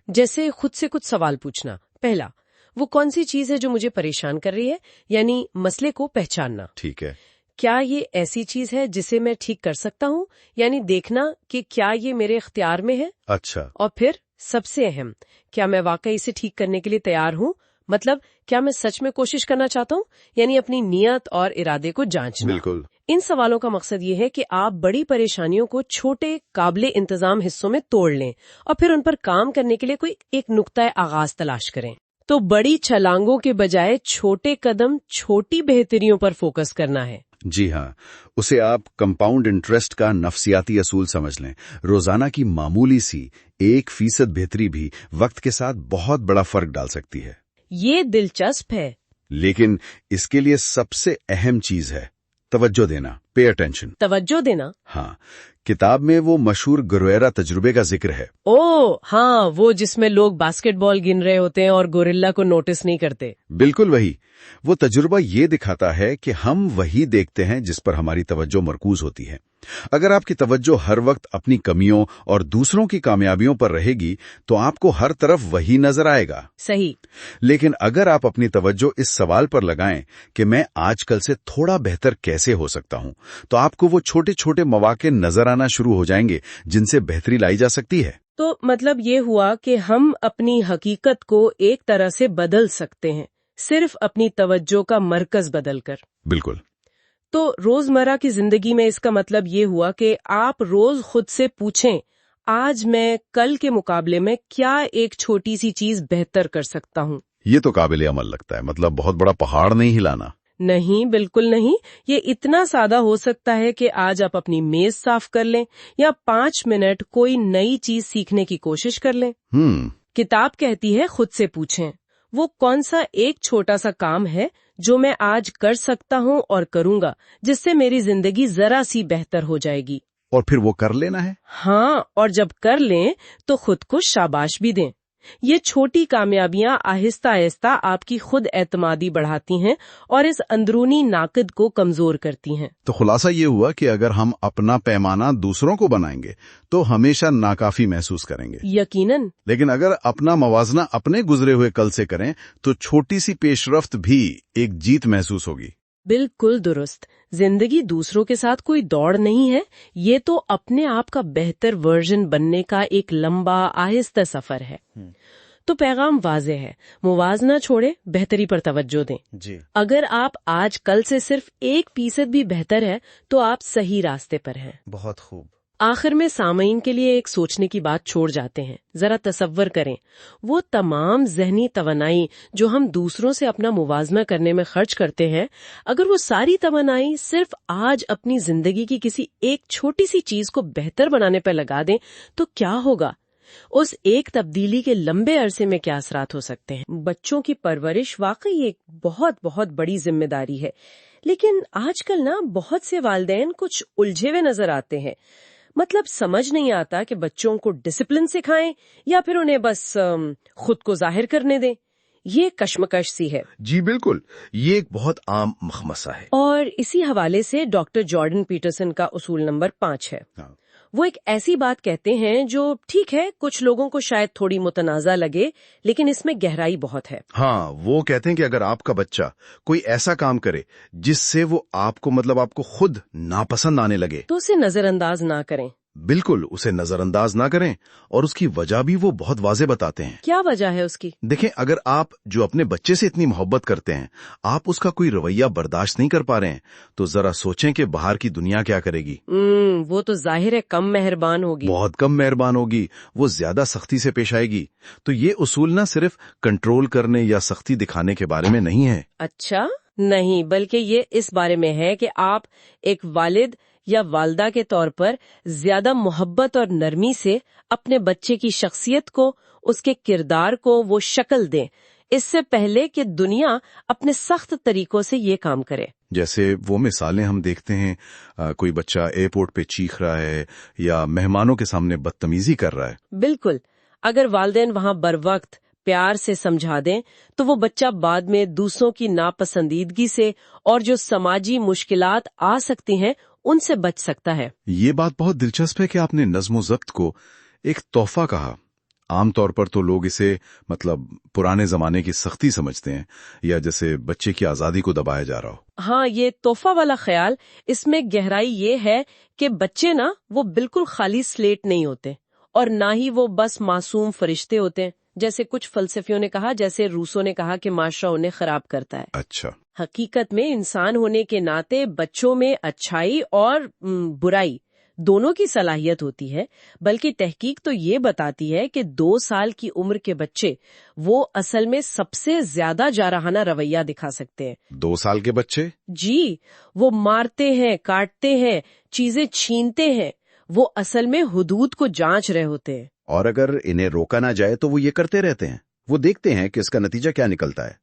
जैसे खुद से कुछ सवाल पूछना। पहला, वो कौन सी चीज है जो मुझे परेशान कर रही है, यानी मसले को पहचानना। ठीक है। क्या ये ऐसी चीज है जिसे मैं ठीक कर सकता हूँ, यानी देखना कि क्या ये मेरे इख्तियार में है। अच्छा। और फिर सबसे अहम, क्या मैं वाकई इसे ठीक करने के लिए तैयार हूँ, मतलब क्या मैं सच में कोशिश करना चाहता हूँ, यानी अपनी नियत और इरादे को जांचना। बिल्कुल। इन सवालों का मकसद ये है कि आप बड़ी परेशानियों को छोटे काबिले इंतजाम हिस्सों में तोड़ लें और फिर उन पर काम करने के लिए कोई एक नुक्ता आगाज तलाश करें। तो बड़ी छलांगों के बजाय छोटे कदम, छोटी बेहतरियों पर फोकस करना है। जी हाँ, उसे आप कंपाउंड इंटरेस्ट का नफसियाती असूल समझ लें। रोजाना की मामूली सी 1% बेहतरी भी वक्त के साथ बहुत बड़ा फर्क डाल सकती है। ये दिलचस्प है। लेकिन इसके लिए सबसे अहम चीज है तवज्जो देना, पे अटेंशन। तवज्जो देना? हाँ, किताब में वो मशहूर गुरुएरा तजुर्बे का जिक्र है। ओह हाँ, वो जिसमें लोग बास्केटबॉल गिन रहे होते हैं और गोरिल्ला को नोटिस नहीं करते। बिल्कुल वही। वो तजुर्बा ये दिखाता है कि हम वही देखते हैं जिस पर हमारी तवज्जो मरकूज होती है। अगर आपकी तवज्जो हर वक्त अपनी कमियों और दूसरों की कामयाबियों पर रहेगी तो आपको हर तरफ वही नजर आएगा। सही। लेकिन अगर आप अपनी तवज्जो इस सवाल पर लगाएं कि मैं आजकल से थोड़ा बेहतर कैसे हो सकता हूं, तो आपको वो छोटे छोटे मौके नजर आना शुरू हो जाएंगे जिनसे बेहतरी लाई जा सकती है। तो मतलब ये हुआ कि हम अपनी हकीकत को एक तरह से बदल सकते हैं, सिर्फ अपनी तवज्जो का मरकज बदलकर। बिल्कुल। तो रोजमर्रा की जिंदगी में इसका मतलब ये हुआ कि आप रोज खुद से पूछें, आज मैं कल के मुकाबले में क्या एक छोटी सी चीज बेहतर कर सकता हूँ। ये तो काबिल अमल लगता है, मतलब बहुत बड़ा पहाड़ नहीं हिलाना। नहीं, बिल्कुल नहीं। ये इतना सादा हो सकता है कि आज आप अपनी मेज साफ कर लें या 5 मिनट कोई नई चीज सीखने की कोशिश कर लें। किताब कहती है खुद से पूछें, वो कौन सा एक छोटा सा काम है जो मैं आज कर सकता हूँ और करूँगा, जिससे मेरी जिंदगी जरा सी बेहतर हो जाएगी। और फिर वो कर लेना है। हाँ, और जब कर लें तो खुद को शाबाश भी दें। ये छोटी कामयाबियां आहिस्ता आहिस्ता आपकी खुद एतमादी बढ़ाती हैं और इस अंदरूनी नाकद को कमजोर करती हैं। तो खुलासा ये हुआ कि अगर हम अपना पैमाना दूसरों को बनाएंगे तो हमेशा नाकाफी महसूस करेंगे। यकीनन। लेकिन अगर अपना मवाजना अपने गुजरे हुए कल से करें तो छोटी सी पेशरफ्त भी एक जीत महसूस होगी। बिल्कुल दुरुस्त। जिंदगी दूसरों के साथ कोई दौड़ नहीं है, ये तो अपने आप का बेहतर वर्जन बनने का एक लंबा आहिस्ता सफर है। तो पैगाम वाज़े है, मुवाजना छोड़े, बेहतरी पर तवज्जो दें। जी। अगर आप आज कल से सिर्फ 1% भी बेहतर है तो आप सही रास्ते पर हैं। बहुत खूब। آخر میں سامعین کے لیے ایک سوچنے کی بات چھوڑ جاتے ہیں. ذرا تصور کریں وہ تمام ذہنی توانائی جو ہم دوسروں سے اپنا موازنہ کرنے میں خرچ کرتے ہیں، اگر وہ ساری توانائی صرف آج اپنی زندگی کی کسی ایک چھوٹی سی چیز کو بہتر بنانے پہ لگا دیں تو کیا ہوگا؟ اس ایک تبدیلی کے لمبے عرصے میں کیا اثرات ہو سکتے ہیں؟ بچوں کی پرورش واقعی ایک بہت بہت بڑی ذمہ داری ہے، لیکن آج کل بہت سے والدین کچھ الجھے ہوئے نظر آتے ہیں. مطلب سمجھ نہیں آتا کہ بچوں کو ڈسپلن سکھائیں یا پھر انہیں بس خود کو ظاہر کرنے دیں. یہ کشمکش سی ہے. جی بالکل، یہ ایک بہت عام مخمصہ ہے. اور اسی حوالے سے ڈاکٹر جارڈن پیٹرسن کا اصول نمبر 5 ہے. وہ ایک ایسی بات کہتے ہیں جو ٹھیک ہے کچھ لوگوں کو شاید تھوڑی متنازع لگے، لیکن اس میں گہرائی بہت ہے. ہاں، وہ کہتے ہیں کہ اگر آپ کا بچہ کوئی ایسا کام کرے جس سے وہ آپ کو خود ناپسند آنے لگے تو اسے نظر انداز نہ کریں. بالکل اسے نظر انداز نہ کریں، اور اس کی وجہ بھی وہ بہت واضح بتاتے ہیں. کیا وجہ ہے اس کی؟ دیکھیں، اگر آپ جو اپنے بچے سے اتنی محبت کرتے ہیں آپ اس کا کوئی رویہ برداشت نہیں کر پا رہے ہیں تو ذرا سوچیں کہ باہر کی دنیا کیا کرے گی. وہ تو ظاہر ہے کم مہربان ہوگی. بہت کم مہربان ہوگی، وہ زیادہ سختی سے پیش آئے گی. تو یہ اصول نہ صرف کنٹرول کرنے یا سختی دکھانے کے بارے میں نہیں ہے. اچھا نہیں، بلکہ یہ اس بارے میں ہے کہ آپ ایک والد یا والدہ کے طور پر زیادہ محبت اور نرمی سے اپنے بچے کی شخصیت کو، اس کے کردار کو وہ شکل دیں، اس سے پہلے کہ دنیا اپنے سخت طریقوں سے یہ کام کرے. جیسے وہ مثالیں ہم دیکھتے ہیں، کوئی بچہ ایئرپورٹ پہ چیخ رہا ہے یا مہمانوں کے سامنے بدتمیزی کر رہا ہے. بالکل، اگر والدین وہاں بروقت پیار سے سمجھا دیں تو وہ بچہ بعد میں دوسروں کی ناپسندیدگی سے اور جو سماجی مشکلات آ سکتی ہیں ان سے بچ سکتا ہے. یہ بات بہت دلچسپ ہے کہ آپ نے نظم و ضبط کو ایک تحفہ کہا. عام طور پر تو لوگ اسے پرانے زمانے کی سختی سمجھتے ہیں، یا جیسے بچے کی آزادی کو دبایا جا رہا ہو. ہاں، یہ تحفہ والا خیال، اس میں گہرائی یہ ہے کہ بچے وہ بالکل خالی سلیٹ نہیں ہوتے، اور نہ ہی وہ بس معصوم فرشتے ہوتے ہیں جیسے کچھ فلسفیوں نے کہا، جیسے روسو نے کہا کہ معاشرہ انہیں خراب کرتا ہے. اچھا. حقیقت میں انسان ہونے کے ناطے بچوں میں اچھائی اور برائی دونوں کی صلاحیت ہوتی ہے، بلکہ تحقیق تو یہ بتاتی ہے کہ 2 سال کی عمر کے بچے وہ اصل میں سب سے زیادہ جارحانہ رویہ دکھا سکتے ہیں. 2 سال کے بچے؟ جی، وہ مارتے ہیں، کاٹتے ہیں، چیزیں چھینتے ہیں، وہ اصل میں حدود کو جانچ رہے ہوتے ہیں. اور اگر انہیں روکا نہ جائے تو وہ یہ کرتے رہتے ہیں. وہ دیکھتے ہیں کہ اس کا نتیجہ کیا نکلتا ہے.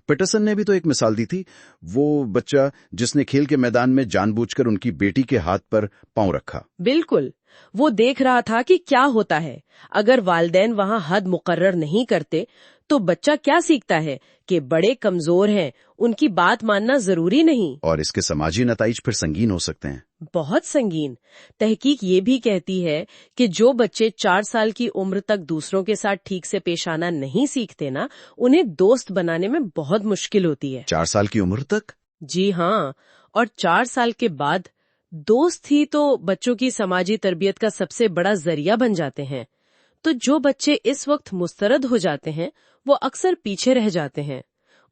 پیٹرسن نے بھی تو ایک مثال دی تھی، وہ بچہ جس نے کھیل کے میدان میں جان بوجھ کر ان کی بیٹی کے ہاتھ پر پاؤں رکھا. بالکل، وہ دیکھ رہا تھا کہ کیا ہوتا ہے اگر والدین وہاں حد مقرر نہیں کرتے. تو بچہ کیا سیکھتا ہے کہ بڑے کمزور ہیں، ان کی بات ماننا ضروری نہیں. اور اس کے سماجی نتائج پھر سنگین ہو سکتے ہیں. بہت سنگین. تحقیق یہ بھی کہتی ہے کہ جو بچے 4 سال کی عمر تک دوسروں کے ساتھ ٹھیک سے پیش آنا نہیں سیکھتے انہیں دوست بنانے میں بہت مشکل ہوتی ہے. 4 سال کی عمر تک؟ جی ہاں، اور 4 سال کے بعد دوست ہی تو بچوں کی سماجی تربیت کا سب سے بڑا ذریعہ بن جاتے ہیں. تو جو بچے اس وقت مسترد ہو جاتے ہیں وہ اکثر پیچھے رہ جاتے ہیں.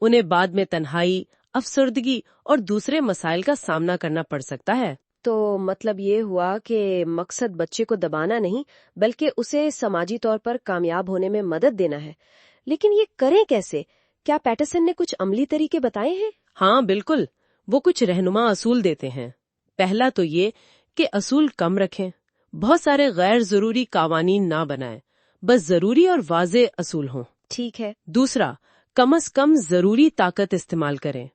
انہیں بعد میں تنہائی، افسردگی اور دوسرے مسائل کا سامنا کرنا پڑ سکتا ہے. تو مطلب یہ ہوا کہ مقصد بچے کو دبانا نہیں بلکہ اسے سماجی طور پر کامیاب ہونے میں مدد دینا ہے. لیکن یہ کریں کیسے؟ کیا پیٹرسن نے کچھ عملی طریقے بتائے ہیں؟ ہاں بالکل، وہ کچھ رہنما اصول دیتے ہیں. پہلا تو یہ کہ اصول کم رکھیں، بہت سارے غیر ضروری قوانین نہ بنائیں، بس ضروری اور واضح اصول ہوں. ٹھیک ہے. دوسرا، کم از کم ضروری طاقت استعمال کریں.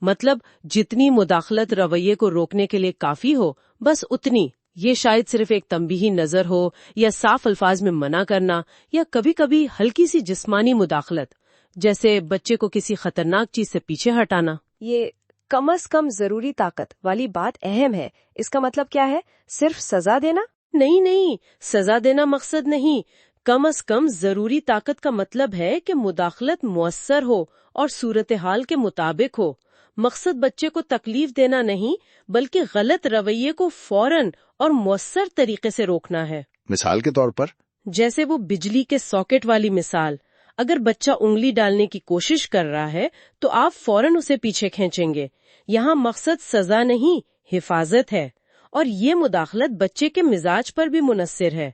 مطلب جتنی مداخلت رویے کو روکنے کے لیے کافی ہو بس اتنی. یہ شاید صرف ایک تنبیہی نظر ہو یا صاف الفاظ میں منع کرنا، یا کبھی کبھی ہلکی سی جسمانی مداخلت جیسے بچے کو کسی خطرناک چیز سے پیچھے ہٹانا. یہ کم از کم ضروری طاقت والی بات اہم ہے. اس کا مطلب کیا ہے؟ صرف سزا دینا؟ نہیں، سزا دینا مقصد نہیں. کم از کم ضروری طاقت کا مطلب ہے کہ مداخلت مؤثر ہو اور صورتحال کے مطابق ہو. مقصد بچے کو تکلیف دینا نہیں بلکہ غلط رویے کو فوراً اور مؤثر طریقے سے روکنا ہے. مثال کے طور پر؟ جیسے وہ بجلی کے ساکٹ والی مثال. اگر بچہ انگلی ڈالنے کی کوشش کر رہا ہے تو آپ فوراً اسے پیچھے کھینچیں گے. یہاں مقصد سزا نہیں، حفاظت ہے. اور یہ مداخلت بچے کے مزاج پر بھی منحصر ہے.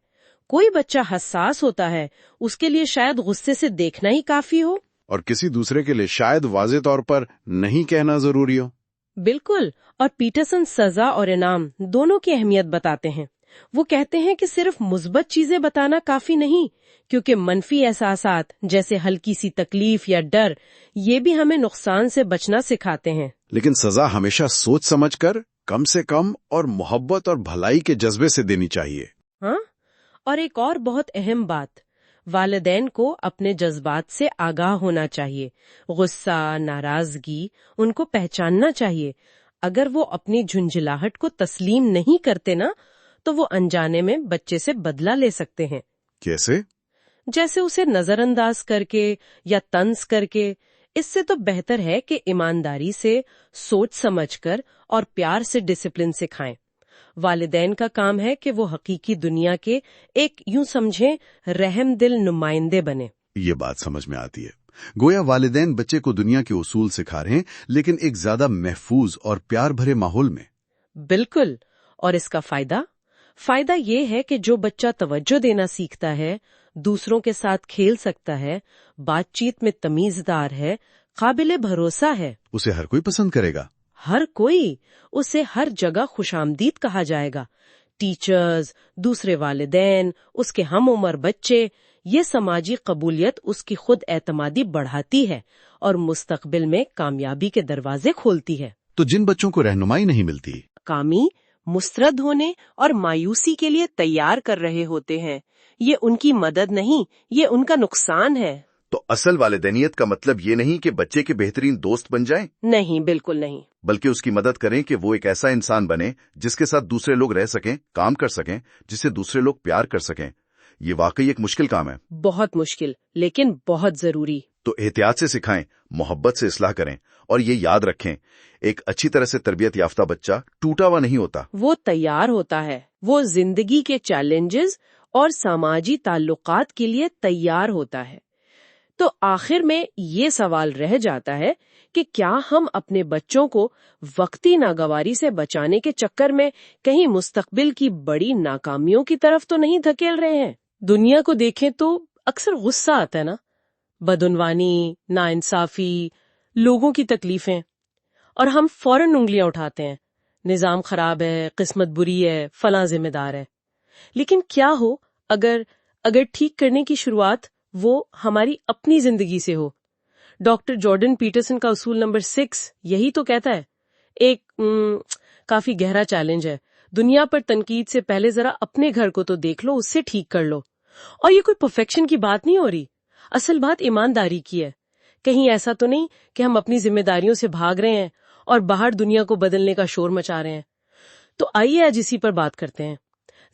کوئی بچہ حساس ہوتا ہے، اس کے لیے شاید غصے سے دیکھنا ہی کافی ہو، اور کسی دوسرے کے لیے شاید واضح طور پر نہیں کہنا ضروری ہو. بالکل. اور پیٹرسن سزا اور انعام دونوں کی اہمیت بتاتے ہیں. وہ کہتے ہیں کہ صرف مثبت چیزیں بتانا کافی نہیں، کیونکہ منفی احساسات جیسے ہلکی سی تکلیف یا ڈر یہ بھی ہمیں نقصان سے بچنا سکھاتے ہیں. لیکن سزا ہمیشہ سوچ سمجھ کر، کم سے کم اور محبت اور بھلائی کے جذبے سے دینی چاہیے. ہاں، اور ایک اور بہت اہم بات، والدین کو اپنے جذبات سے آگاہ ہونا چاہیے. غصہ، ناراضگی ان کو پہچاننا چاہیے. اگر وہ اپنی جھنجھلاہٹ کو تسلیم نہیں کرتے نا، تو وہ انجانے میں بچے سے بدلہ لے سکتے ہیں. کیسے؟ جیسے اسے نظر انداز کر کے یا طنز کر کے. اس سے تو بہتر ہے کہ ایمانداری سے، سوچ سمجھ کر اور پیار سے ڈسپلن سکھائیں. والدین کا کام ہے کہ وہ حقیقی دنیا کے ایک یوں سمجھیں رحم دل نمائندے بنے. یہ بات سمجھ میں آتی ہے. گویا والدین بچے کو دنیا کے اصول سکھا رہے ہیں، لیکن ایک زیادہ محفوظ اور پیار بھرے ماحول میں. بالکل. اور اس کا فائدہ یہ ہے کہ جو بچہ توجہ دینا سیکھتا ہے، دوسروں کے ساتھ کھیل سکتا ہے، بات چیت میں تمیزدار ہے، قابل بھروسہ ہے، اسے ہر کوئی پسند کرے گا. ہر کوئی. اسے ہر جگہ خوش آمدید کہا جائے گا. ٹیچرز، دوسرے والدین، اس کے ہم عمر بچے. یہ سماجی قبولیت اس کی خود اعتمادی بڑھاتی ہے اور مستقبل میں کامیابی کے دروازے کھولتی ہے. تو جن بچوں کو رہنمائی نہیں ملتی، کامی، مسترد ہونے اور مایوسی کے لیے تیار کر رہے ہوتے ہیں، یہ ان کی مدد نہیں، یہ ان کا نقصان ہے. تو اصل والدینیت کا مطلب یہ نہیں کہ بچے کے بہترین دوست بن جائیں، نہیں، بالکل نہیں. بلکہ اس کی مدد کریں کہ وہ ایک ایسا انسان بنے جس کے ساتھ دوسرے لوگ رہ سکیں، کام کر سکیں، جسے دوسرے لوگ پیار کر سکیں. یہ واقعی ایک مشکل کام ہے. بہت مشکل، لیکن بہت ضروری. تو احتیاط سے سکھائیں، محبت سے اصلاح کریں، اور یہ یاد رکھیں، ایک اچھی طرح سے تربیت یافتہ بچہ ٹوٹا ہوا نہیں ہوتا. وہ تیار ہوتا ہے. وہ زندگی کے چیلنجز اور سماجی تعلقات کے لیے تیار ہوتا ہے. تو آخر میں یہ سوال رہ جاتا ہے کہ کیا ہم اپنے بچوں کو وقتی ناگواری سے بچانے کے چکر میں کہیں مستقبل کی بڑی ناکامیوں کی طرف تو نہیں دھکیل رہے ہیں؟ دنیا کو دیکھیں تو اکثر غصہ آتا ہے نا، بدعنوانی، ناانصافی، لوگوں کی تکلیفیں، اور ہم فوراً انگلیاں اٹھاتے ہیں. نظام خراب ہے، قسمت بری ہے، فلاں ذمہ دار ہے. لیکن کیا ہو اگر ٹھیک کرنے کی شروعات وہ ہماری اپنی زندگی سے ہو؟ ڈاکٹر جارڈن پیٹرسن کا اصول نمبر 6 یہی تو کہتا ہے. ایک کافی گہرا چیلنج ہے. دنیا پر تنقید سے پہلے ذرا اپنے گھر کو تو دیکھ لو، اس سے ٹھیک کر لو. اور یہ کوئی پرفیکشن کی بات نہیں ہو رہی، اصل بات ایمانداری کی ہے. کہیں ایسا تو نہیں کہ ہم اپنی ذمہ داریوں سے بھاگ رہے ہیں اور باہر دنیا کو بدلنے کا شور مچا رہے ہیں. تو آئیے آج اسی پر بات کرتے ہیں.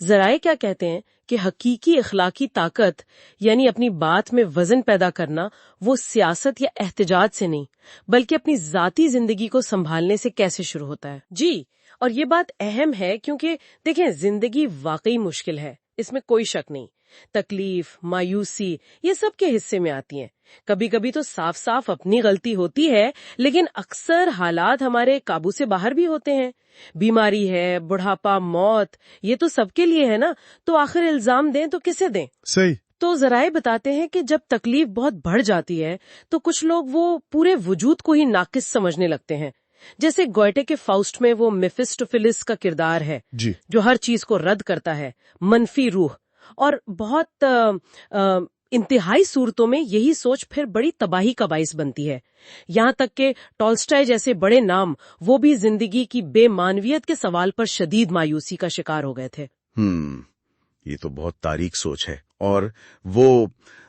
ذرائع کیا کہتے ہیں کہ حقیقی اخلاقی طاقت، یعنی اپنی بات میں وزن پیدا کرنا، وہ سیاست یا احتجاج سے نہیں بلکہ اپنی ذاتی زندگی کو سنبھالنے سے کیسے شروع ہوتا ہے. جی، اور یہ بات اہم ہے کیونکہ دیکھیں، زندگی واقعی مشکل ہے، اس میں کوئی شک نہیں. تکلیف، مایوسی، یہ سب کے حصے میں آتی ہیں. کبھی کبھی تو صاف اپنی غلطی ہوتی ہے، لیکن اکثر حالات ہمارے قابو سے باہر بھی ہوتے ہیں. بیماری ہے، بڑھاپا، موت، یہ تو سب کے لیے ہے نا. تو آخر الزام دیں تو کسے دیں؟ صحیح. تو ذرائع بتاتے ہیں کہ جب تکلیف بہت بڑھ جاتی ہے تو کچھ لوگ وہ پورے وجود کو ہی ناقص سمجھنے لگتے ہیں. جیسے گوئٹے کے فاؤسٹ میں وہ میفسٹوفیلس کا کردار ہے، جی، جو ہر چیز کو رد کرتا ہے، منفی روح. اور بہت انتہائی صورتوں میں یہی سوچ پھر بڑی تباہی کا باعث بنتی ہے. یہاں تک کہ ٹالسٹائے جیسے بڑے نام، وہ بھی زندگی کی بے معنویت کے سوال پر شدید مایوسی کا شکار ہو گئے تھے. یہ تو بہت تاریک سوچ ہے، اور وہ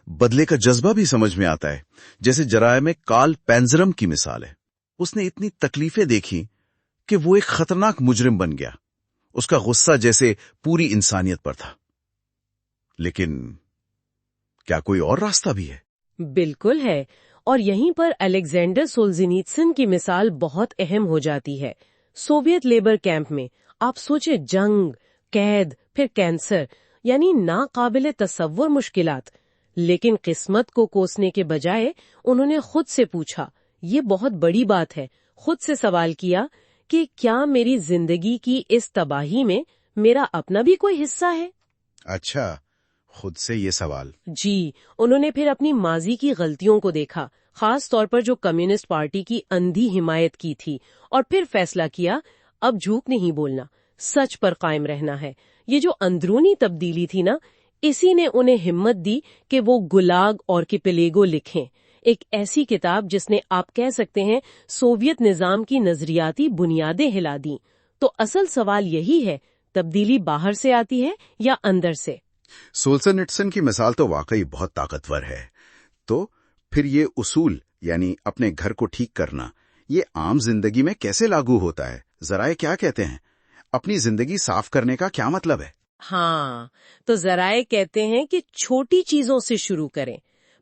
بدلے کا جذبہ بھی سمجھ میں آتا ہے. جیسے جرائم میں کارل پینزرم کی مثال ہے. اس نے اتنی تکلیفیں دیکھی کہ وہ ایک خطرناک مجرم بن گیا. اس کا غصہ جیسے پوری انسانیت پر تھا. لیکن کیا کوئی اور راستہ بھی ہے؟ بالکل ہے. اور یہیں پر الیگزینڈر سولزینیتسن کی مثال بہت اہم ہو جاتی ہے. سوویت لیبر کیمپ میں آپ سوچیں، جنگ، قید، پھر کینسر، یعنی ناقابل تصور مشکلات. لیکن قسمت کو کوسنے کے بجائے انہوں نے خود سے پوچھا، یہ بہت بڑی بات ہے، خود سے سوال کیا کہ کیا میری زندگی کی اس تباہی میں میرا اپنا بھی کوئی حصہ ہے؟ اچھا، خود سے یہ سوال۔ جی، انہوں نے پھر اپنی ماضی کی غلطیوں کو دیکھا، خاص طور پر جو کمیونسٹ پارٹی کی اندھی حمایت کی تھی، اور پھر فیصلہ کیا اب جھوٹ نہیں بولنا، سچ پر قائم رہنا ہے۔ یہ جو اندرونی تبدیلی تھی نا، اسی نے انہیں ہمت دی کہ وہ گلاگ اور کپلیگو لکھیں، ایک ایسی کتاب جس نے آپ کہہ سکتے ہیں سوویت نظام کی نظریاتی بنیادیں ہلا دیں۔ تو اصل سوال یہی ہے، تبدیلی باہر سے آتی ہے یا اندر سے؟ سولزنٹسن کی مثال تو واقعی بہت طاقتور ہے۔ تو پھر یہ اصول، یعنی اپنے گھر کو ٹھیک کرنا، یہ عام زندگی میں کیسے لاگو ہوتا ہے؟ ذرائع کیا کہتے ہیں؟ اپنی زندگی صاف کرنے کا کیا مطلب ہے؟ ہاں، تو ذرائع کہتے ہیں کہ چھوٹی چیزوں سے شروع کریں،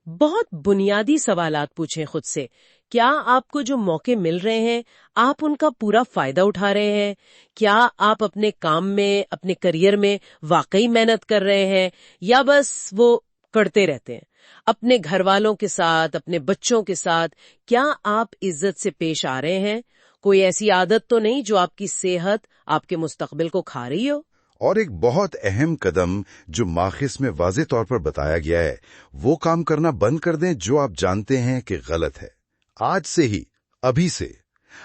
بہت بنیادی سوالات پوچھیں خود سے۔ کیا آپ کو جو موقع مل رہے ہیں آپ ان کا پورا فائدہ اٹھا رہے ہیں؟ کیا آپ اپنے کام میں، اپنے کریئر میں واقعی محنت کر رہے ہیں یا بس وہ کرتے رہتے ہیں؟ اپنے گھر والوں کے ساتھ، اپنے بچوں کے ساتھ کیا آپ عزت سے پیش آ رہے ہیں؟ کوئی ایسی عادت تو نہیں جو آپ کی صحت، آپ کے مستقبل کو کھا رہی ہو؟ اور ایک بہت اہم قدم جو ماخذ میں واضح طور پر بتایا گیا ہے، وہ کام کرنا بند کر دیں جو آپ جانتے ہیں کہ غلط ہے۔ آج سے ہی، ابھی سے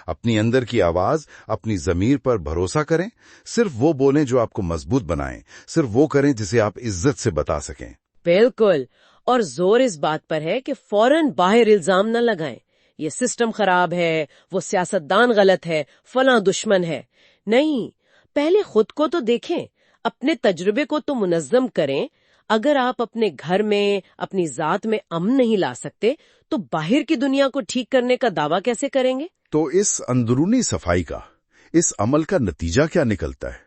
اپنی اندر کی آواز، اپنی ضمیر پر بھروسہ کریں، صرف وہ بولیں جو آپ کو مضبوط بنائیں، صرف وہ کریں جسے آپ عزت سے بتا سکیں۔ بالکل، اور زور اس بات پر ہے کہ فوراً باہر الزام نہ لگائیں، یہ سسٹم خراب ہے، وہ سیاستدان غلط ہے، فلاں دشمن ہے۔ نہیں، پہلے خود کو تو دیکھیں، اپنے تجربے کو تو منظم کریں۔ اگر آپ اپنے گھر میں، اپنی ذات میں امن نہیں لا سکتے تو باہر کی دنیا کو ٹھیک کرنے کا دعویٰ کیسے کریں گے؟ تو اس اندرونی صفائی کا، اس عمل کا نتیجہ کیا نکلتا ہے؟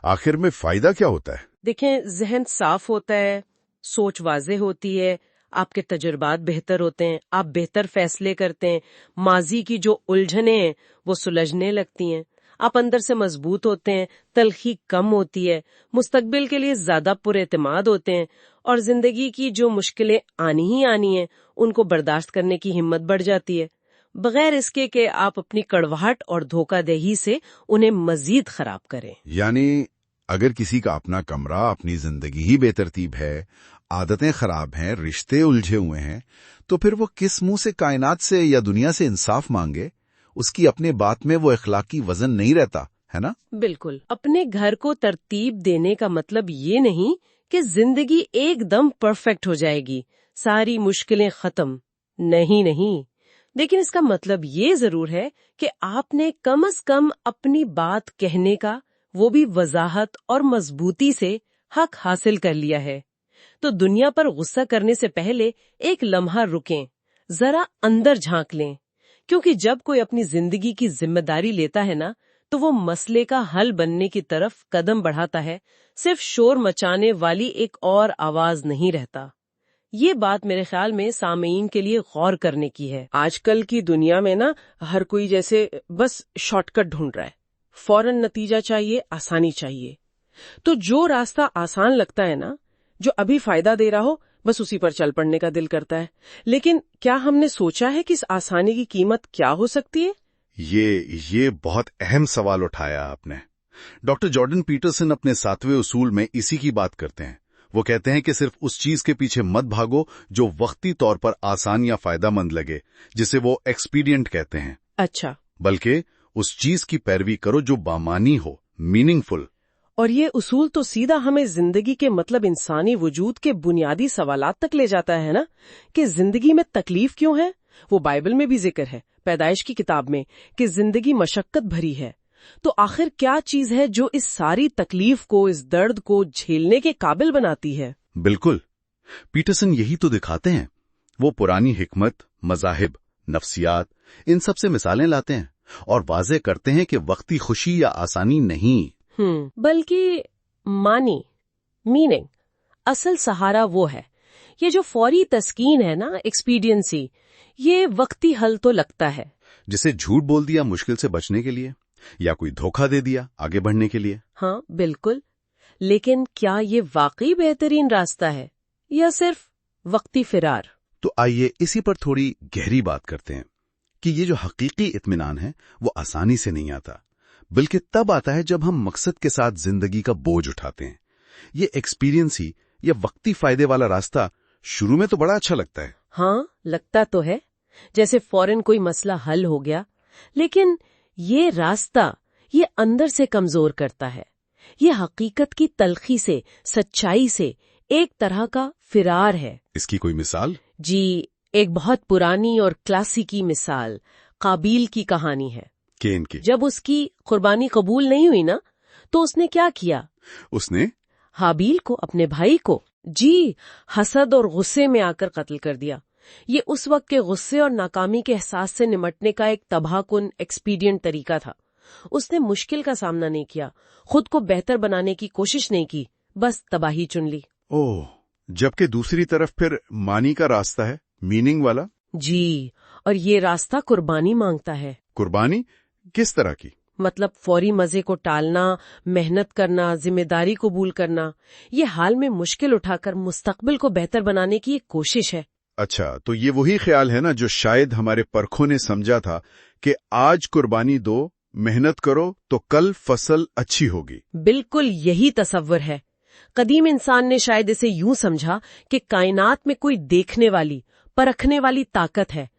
آخر میں فائدہ کیا ہوتا ہے؟ دیکھیں، ذہن صاف ہوتا ہے، سوچ واضح ہوتی ہے، آپ کے تجربات بہتر ہوتے ہیں، آپ بہتر فیصلے کرتے ہیں، ماضی کی جو الجھنیں ہیں وہ سلجھنے لگتی ہیں، آپ اندر سے مضبوط ہوتے ہیں، تلخی کم ہوتی ہے، مستقبل کے لیے زیادہ پر اعتماد ہوتے ہیں، اور زندگی کی جو مشکلیں آنی ہی آنی ہیں ان کو برداشت کرنے کی ہمت بڑھ جاتی ہے، بغیر اس کے کہ آپ اپنی کڑواہٹ اور دھوکہ دہی سے انہیں مزید خراب کریں۔ یعنی اگر کسی کا اپنا کمرہ، اپنی زندگی ہی بے ترتیب ہے، عادتیں خراب ہیں، رشتے الجھے ہوئے ہیں، تو پھر وہ کس منہ سے کائنات سے یا دنیا سے انصاف مانگے؟ اس کی اپنے بات میں وہ اخلاقی وزن نہیں رہتا، ہے نا؟ بالکل، اپنے گھر کو ترتیب دینے کا مطلب یہ نہیں کہ زندگی ایک دم پرفیکٹ ہو جائے گی، ساری مشکلیں ختم، نہیں، لیکن اس کا مطلب یہ ضرور ہے کہ آپ نے کم از کم اپنی بات کہنے کا، وہ بھی وضاحت اور مضبوطی سے، حق حاصل کر لیا ہے۔ تو دنیا پر غصہ کرنے سے پہلے ایک لمحہ رکیں، ذرا اندر جھانک لیں، کیونکہ جب کوئی اپنی زندگی کی ذمہ داری لیتا ہے نا تو وہ مسئلے کا حل بننے کی طرف قدم بڑھاتا ہے، صرف شور مچانے والی ایک اور آواز نہیں رہتا۔ یہ بات میرے خیال میں سامعین کے لیے غور کرنے کی ہے۔ آج کل کی دنیا میں نا ہر کوئی جیسے بس شارٹ کٹ ڈھونڈ رہا ہے، فوراً نتیجہ چاہیے، آسانی چاہیے، تو جو راستہ آسان لگتا ہے نا، جو ابھی فائدہ دے رہا ہو، بس اسی پر چل پڑنے کا دل کرتا ہے۔ لیکن کیا ہم نے سوچا ہے کہ اس آسانی کی قیمت کیا ہو سکتی ہے؟ یہ بہت اہم سوال اٹھایا آپ نے۔ ڈاکٹر جارڈن پیٹرسن اپنے 7ویں اصول میں اسی کی بات کرتے ہیں۔ وہ کہتے ہیں کہ صرف اس چیز کے پیچھے مت بھاگو جو وقتی طور پر آسان یا فائدہ مند لگے، جسے وہ ایکسپیڈینٹ کہتے ہیں۔ اچھا، بلکہ اس چیز کی پیروی کرو جو بامانی ہو، میننگ فل۔ اور یہ اصول تو سیدھا ہمیں زندگی کے مطلب انسانی وجود کے بنیادی سوالات تک لے جاتا ہے نا، کہ زندگی میں تکلیف کیوں ہے؟ وہ بائبل میں بھی ذکر ہے، پیدائش کی کتاب میں، کہ زندگی مشقت بھری ہے۔ تو آخر کیا چیز ہے جو اس ساری تکلیف کو، اس درد کو جھیلنے کے قابل بناتی ہے؟ بالکل، پیٹرسن یہی تو دکھاتے ہیں۔ وہ پرانی حکمت، مذاہب، نفسیات، ان سب سے مثالیں لاتے ہیں اور واضح کرتے ہیں کہ وقتی خوشی یا آسانی نہیں، بلکہ میننگ، اصل سہارا وہ ہے۔ یہ جو فوری تسکین ہے نا، ایکسپیڈینسی، یہ وقتی حل تو لگتا ہے، جسے جھوٹ بول دیا مشکل سے بچنے کے لیے، یا کوئی دھوکہ دے دیا آگے بڑھنے کے لیے۔ ہاں بالکل، لیکن کیا یہ واقعی بہترین راستہ ہے یا صرف وقتی فرار؟ تو آئیے اسی پر تھوڑی گہری بات کرتے ہیں کہ یہ جو حقیقی اطمینان ہے وہ آسانی سے نہیں آتا، बल्कि तब आता है जब हम मकसद के साथ जिंदगी का बोझ उठाते हैं। ये एक्सपीरियंस ही, ये वक्ती फायदे वाला रास्ता शुरू में तो बड़ा अच्छा लगता है। हाँ, लगता तो है जैसे फौरन कोई मसला हल हो गया, लेकिन ये रास्ता ये अंदर से कमजोर करता है। ये हकीकत की तलखी से, सच्चाई से एक तरह का फिरार है। इसकी कोई मिसाल? जी, एक बहुत पुरानी और क्लासिकी मिसाल काबिल की कहानी है। केन की? जब उसकी कुर्बानी कबूल नहीं हुई ना, तो उसने क्या किया? उसने हाबील को, अपने भाई को, जी, हसद और गुस्से में आकर कत्ल कर दिया। ये उस वक्त के गुस्से और नाकामी के एहसास से निमटने का एक तबाहकुन एक्सपीडियंट तरीका था। उसने मुश्किल का सामना नहीं किया, खुद को बेहतर बनाने की कोशिश नहीं की, बस तबाही चुन ली। ओह, जबकि दूसरी तरफ फिर मानी का रास्ता है, मीनिंग वाला। जी, और ये रास्ता कुर्बानी मांगता है। कुर्बानी किस तरह की? मतलब फौरी मजे को टालना, मेहनत करना, जिम्मेदारी कबूल करना। ये हाल में मुश्किल उठाकर मुस्तकबिल को बेहतर बनाने की एक कोशिश है। अच्छा, तो ये वही ख्याल है ना जो शायद हमारे परखों ने समझा था कि आज कुर्बानी दो, मेहनत करो तो कल फसल अच्छी होगी। बिल्कुल यही तसव्वुर है। कदीम इंसान ने शायद इसे यूं समझा कि कायनात में कोई देखने वाली, परखने वाली ताकत है।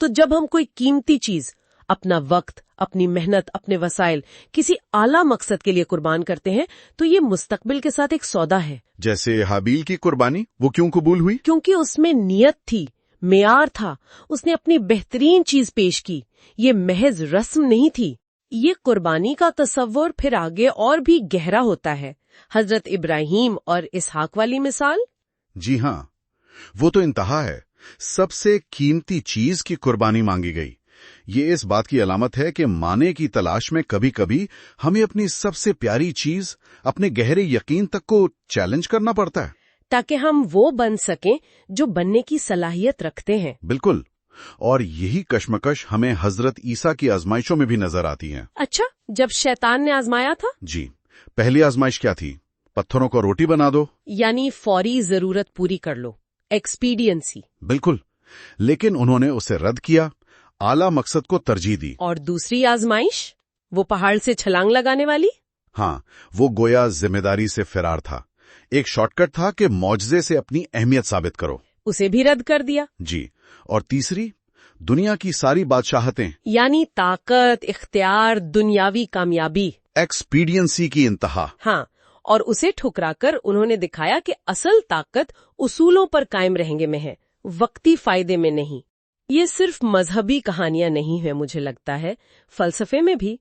तो जब हम कोई कीमती चीज, अपना वक्त, अपनी मेहनत, अपने वसाइल किसी आला मकसद के लिए कुर्बान करते हैं, तो ये मुस्तकबिल के साथ एक सौदा है। जैसे हाबील की कुर्बानी, वो क्यों कबूल हुई? क्योंकि उसमें नियत थी, मेयार था, उसने अपनी बेहतरीन चीज पेश की। ये महज रस्म नहीं थी। ये कुर्बानी का तसव्वुर फिर आगे और भी गहरा होता है। हजरत इब्राहिम और इसहाक वाली मिसाल। जी हाँ, वो तो इंतहा है। सबसे कीमती चीज की कुर्बानी मांगी गई। ये इस बात की अलामत है कि माने की तलाश में कभी कभी हमें अपनी सबसे प्यारी चीज, अपने गहरे यकीन तक को चैलेंज करना पड़ता है, ताकि हम वो बन सकें जो बनने की सलाहियत रखते हैं। बिल्कुल। और यही कश्मकश हमें हजरत ईसा की आजमाइशों में भी नजर आती है। अच्छा, जब शैतान ने आजमाया था? जी, पहली आजमाइश क्या थी? पत्थरों को रोटी बना दो, यानी फौरी जरूरत पूरी कर लो, एक्सपीडियंसी। बिल्कुल। लेकिन उन्होंने उसे रद्द किया, आला मकसद को तरजीह दी। और दूसरी आजमाइश, वो पहाड़ से छलांग लगाने वाली? हाँ, वो गोया जिम्मेदारी से फरार था। एक शॉर्टकट था कि मौजजे से अपनी अहमियत साबित करो, उसे भी रद्द कर दिया। जी। और तीसरी, दुनिया की सारी बादशाहतें, यानी ताकत, इख्तियार, दुनियावी कामयाबी, एक्सपीडियंसी की इंतहा। हाँ, और उसे ठुकराकर उन्होंने दिखाया कि असल ताकत उसूलों पर कायम रहेंगे में है, वक्ती फायदे में नहीं। ये सिर्फ मजहबी कहानियां नहीं है, मुझे लगता है फलसफे में भी।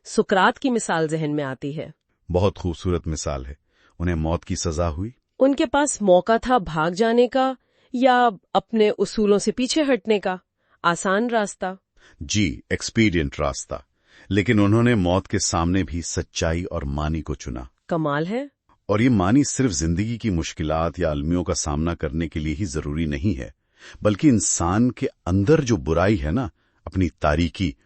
सुकरात की मिसाल जहन में आती है। बहुत खूबसूरत मिसाल है। उन्हें मौत की सजा हुई, उनके पास मौका था भाग जाने का या अपने उसूलों से पीछे हटने का, आसान रास्ता। जी, एक्सपीडियंट रास्ता। लेकिन उन्होंने मौत के सामने भी सच्चाई और मानी को चुना। कमाल है। और ये मानी सिर्फ जिंदगी की मुश्किलात या अलमियों का सामना करने के लिए ही जरूरी नहीं है, बल्कि इंसान के अंदर जो बुराई है ना, अपनी तारीकी,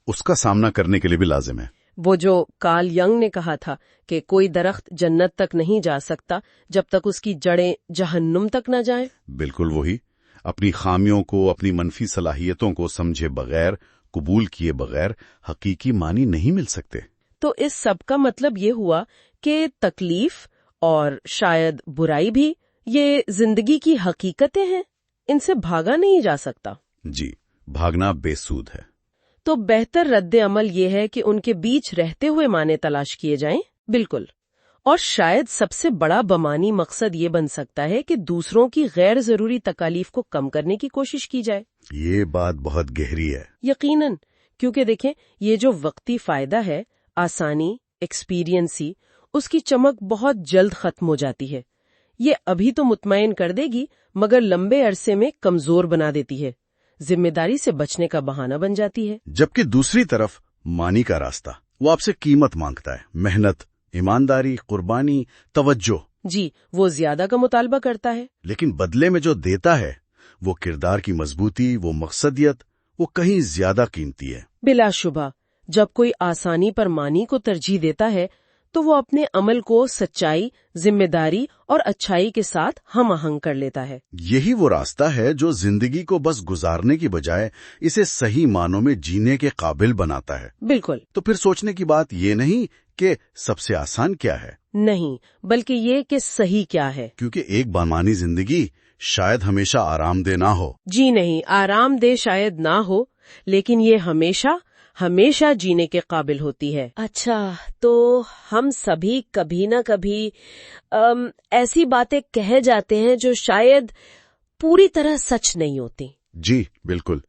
उसका सामना करने के लिए भी लाजिम है। वो जो कार्ल यंग ने कहा था कि कोई दरख्त जन्नत तक नहीं जा सकता जब तक उसकी जड़ें जहन्नुम तक न जाएं। बिल्कुल वही। अपनी खामियों को, अपनी मनफी सलाहियतों को समझे बगैर, कबूल किए बगैर हकीकी मानी नहीं मिल सकते। तो इस सब का मतलब ये हुआ कि तकलीफ और शायद बुराई भी ये जिंदगी की हकीकतें हैं, इनसे भागा नहीं जा सकता। जी, भागना बेसूद है। तो बेहतर रद्द अमल ये है कि उनके बीच रहते हुए माने तलाश किए जाएं। बिल्कुल। और शायद सबसे बड़ा बमानी मकसद ये बन सकता है कि दूसरों की गैर जरूरी तकालीफ को कम करने की कोशिश की जाए। ये बात बहुत गहरी है। यकीनन, क्योंकि देखें, ये जो वक्ती फायदा है, आसानी, एक्सपीरियंसी, उसकी चमक बहुत जल्द खत्म हो जाती है। ये अभी तो मुतमईन कर देगी, मगर लंबे अरसे में कमजोर बना देती है, जिम्मेदारी से बचने का बहाना बन जाती है। जबकि दूसरी तरफ मानी का रास्ता, वो आपसे कीमत मांगता है, मेहनत, ईमानदारी, कुर्बानी, तवज्जो। जी, वो ज्यादा का मुतालबा करता है। लेकिन बदले में जो देता है, वो किरदार की मजबूती, वो मकसदियत, वो कहीं ज्यादा कीमती है। बिलाशुबा, जब कोई आसानी पर मानी को तरजीह देता है, تو وہ اپنے عمل کو سچائی، ذمہ داری اور اچھائی کے ساتھ ہم آہنگ کر لیتا ہے۔ یہی وہ راستہ ہے جو زندگی کو بس گزارنے کی بجائے اسے صحیح معنوں میں جینے کے قابل بناتا ہے۔ بالکل تو پھر سوچنے کی بات یہ نہیں کہ سب سے آسان کیا ہے، نہیں، بلکہ یہ کہ صحیح کیا ہے۔ کیونکہ ایک بامانی زندگی شاید ہمیشہ آرام دہ نہ ہو۔ جی نہیں، آرام دہ شاید نہ ہو، لیکن یہ ہمیشہ جینے کے قابل ہوتی ہے۔ اچھا، تو ہم سبھی کبھی نہ کبھی ایسی باتیں کہہ جاتے ہیں جو شاید پوری طرح سچ نہیں ہوتی۔ جی بالکل،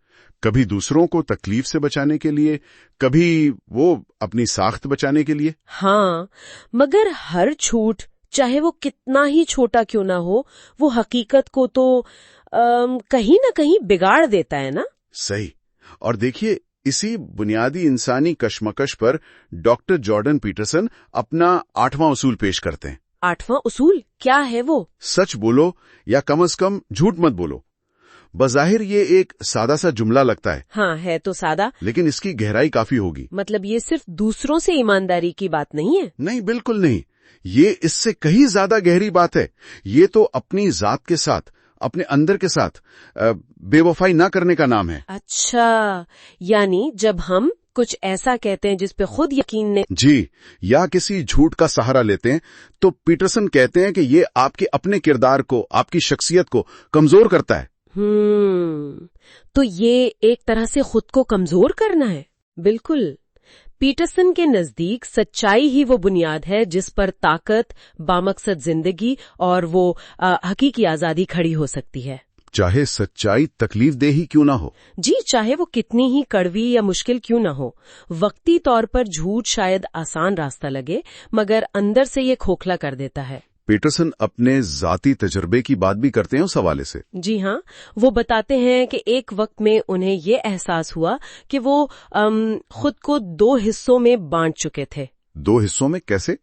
کبھی دوسروں کو تکلیف سے بچانے کے لیے، کبھی وہ اپنی ساخت بچانے کے لیے۔ ہاں، مگر ہر جھوٹ، چاہے وہ کتنا ہی چھوٹا کیوں نہ ہو، وہ حقیقت کو تو کہیں نہ کہیں بگاڑ دیتا ہے نا۔ صحیح۔ اور دیکھیے، اسی بنیادی انسانی کشمکش پر ڈاکٹر جارڈن پیٹرسن اپنا 8واں اصول پیش کرتے ہیں۔ 8واں اصول کیا ہے وہ؟ سچ بولو یا کم از کم جھوٹ مت بولو۔ بظاہر یہ ایک سادہ سا جملہ لگتا ہے، ہاں ہے تو سادہ، لیکن اس کی گہرائی کافی ہوگی۔ مطلب یہ صرف دوسروں سے ایمانداری کی بات نہیں ہے۔ نہیں، بالکل نہیں، یہ اس سے کہیں زیادہ گہری بات ہے۔ یہ تو اپنی ذات کے ساتھ، اپنے اندر کے ساتھ بے وفائی نہ کرنے کا نام ہے۔ اچھا، یعنی جب ہم کچھ ایسا کہتے ہیں جس پہ خود یقین نہیں، جی، یا کسی جھوٹ کا سہارا لیتے ہیں، تو پیٹرسن کہتے ہیں کہ یہ آپ کے اپنے کردار کو، آپ کی شخصیت کو کمزور کرتا ہے۔ تو یہ ایک طرح سے خود کو کمزور کرنا ہے۔ بالکل، پیٹرسن کے نزدیک سچائی ہی وہ بنیاد ہے جس پر طاقت، بامقصد زندگی اور وہ حقیقی آزادی کھڑی ہو سکتی ہے۔ چاہے سچائی تکلیف دہ ہی کیوں نہ ہو۔ جی، چاہے وہ کتنی ہی کڑوی یا مشکل کیوں نہ ہو۔ وقتی طور پر جھوٹ شاید آسان راستہ لگے، مگر اندر سے یہ کھوکھلا کر دیتا ہے۔ پیٹرسن اپنے ذاتی تجربے کی بات بھی کرتے ہیں اس حوالے سے۔ جی ہاں، وہ بتاتے ہیں کہ ایک وقت میں انہیں یہ احساس ہوا کہ وہ خود کو 2 حصوں میں بانٹ چکے تھے۔ 2 حصوں میں کیسے؟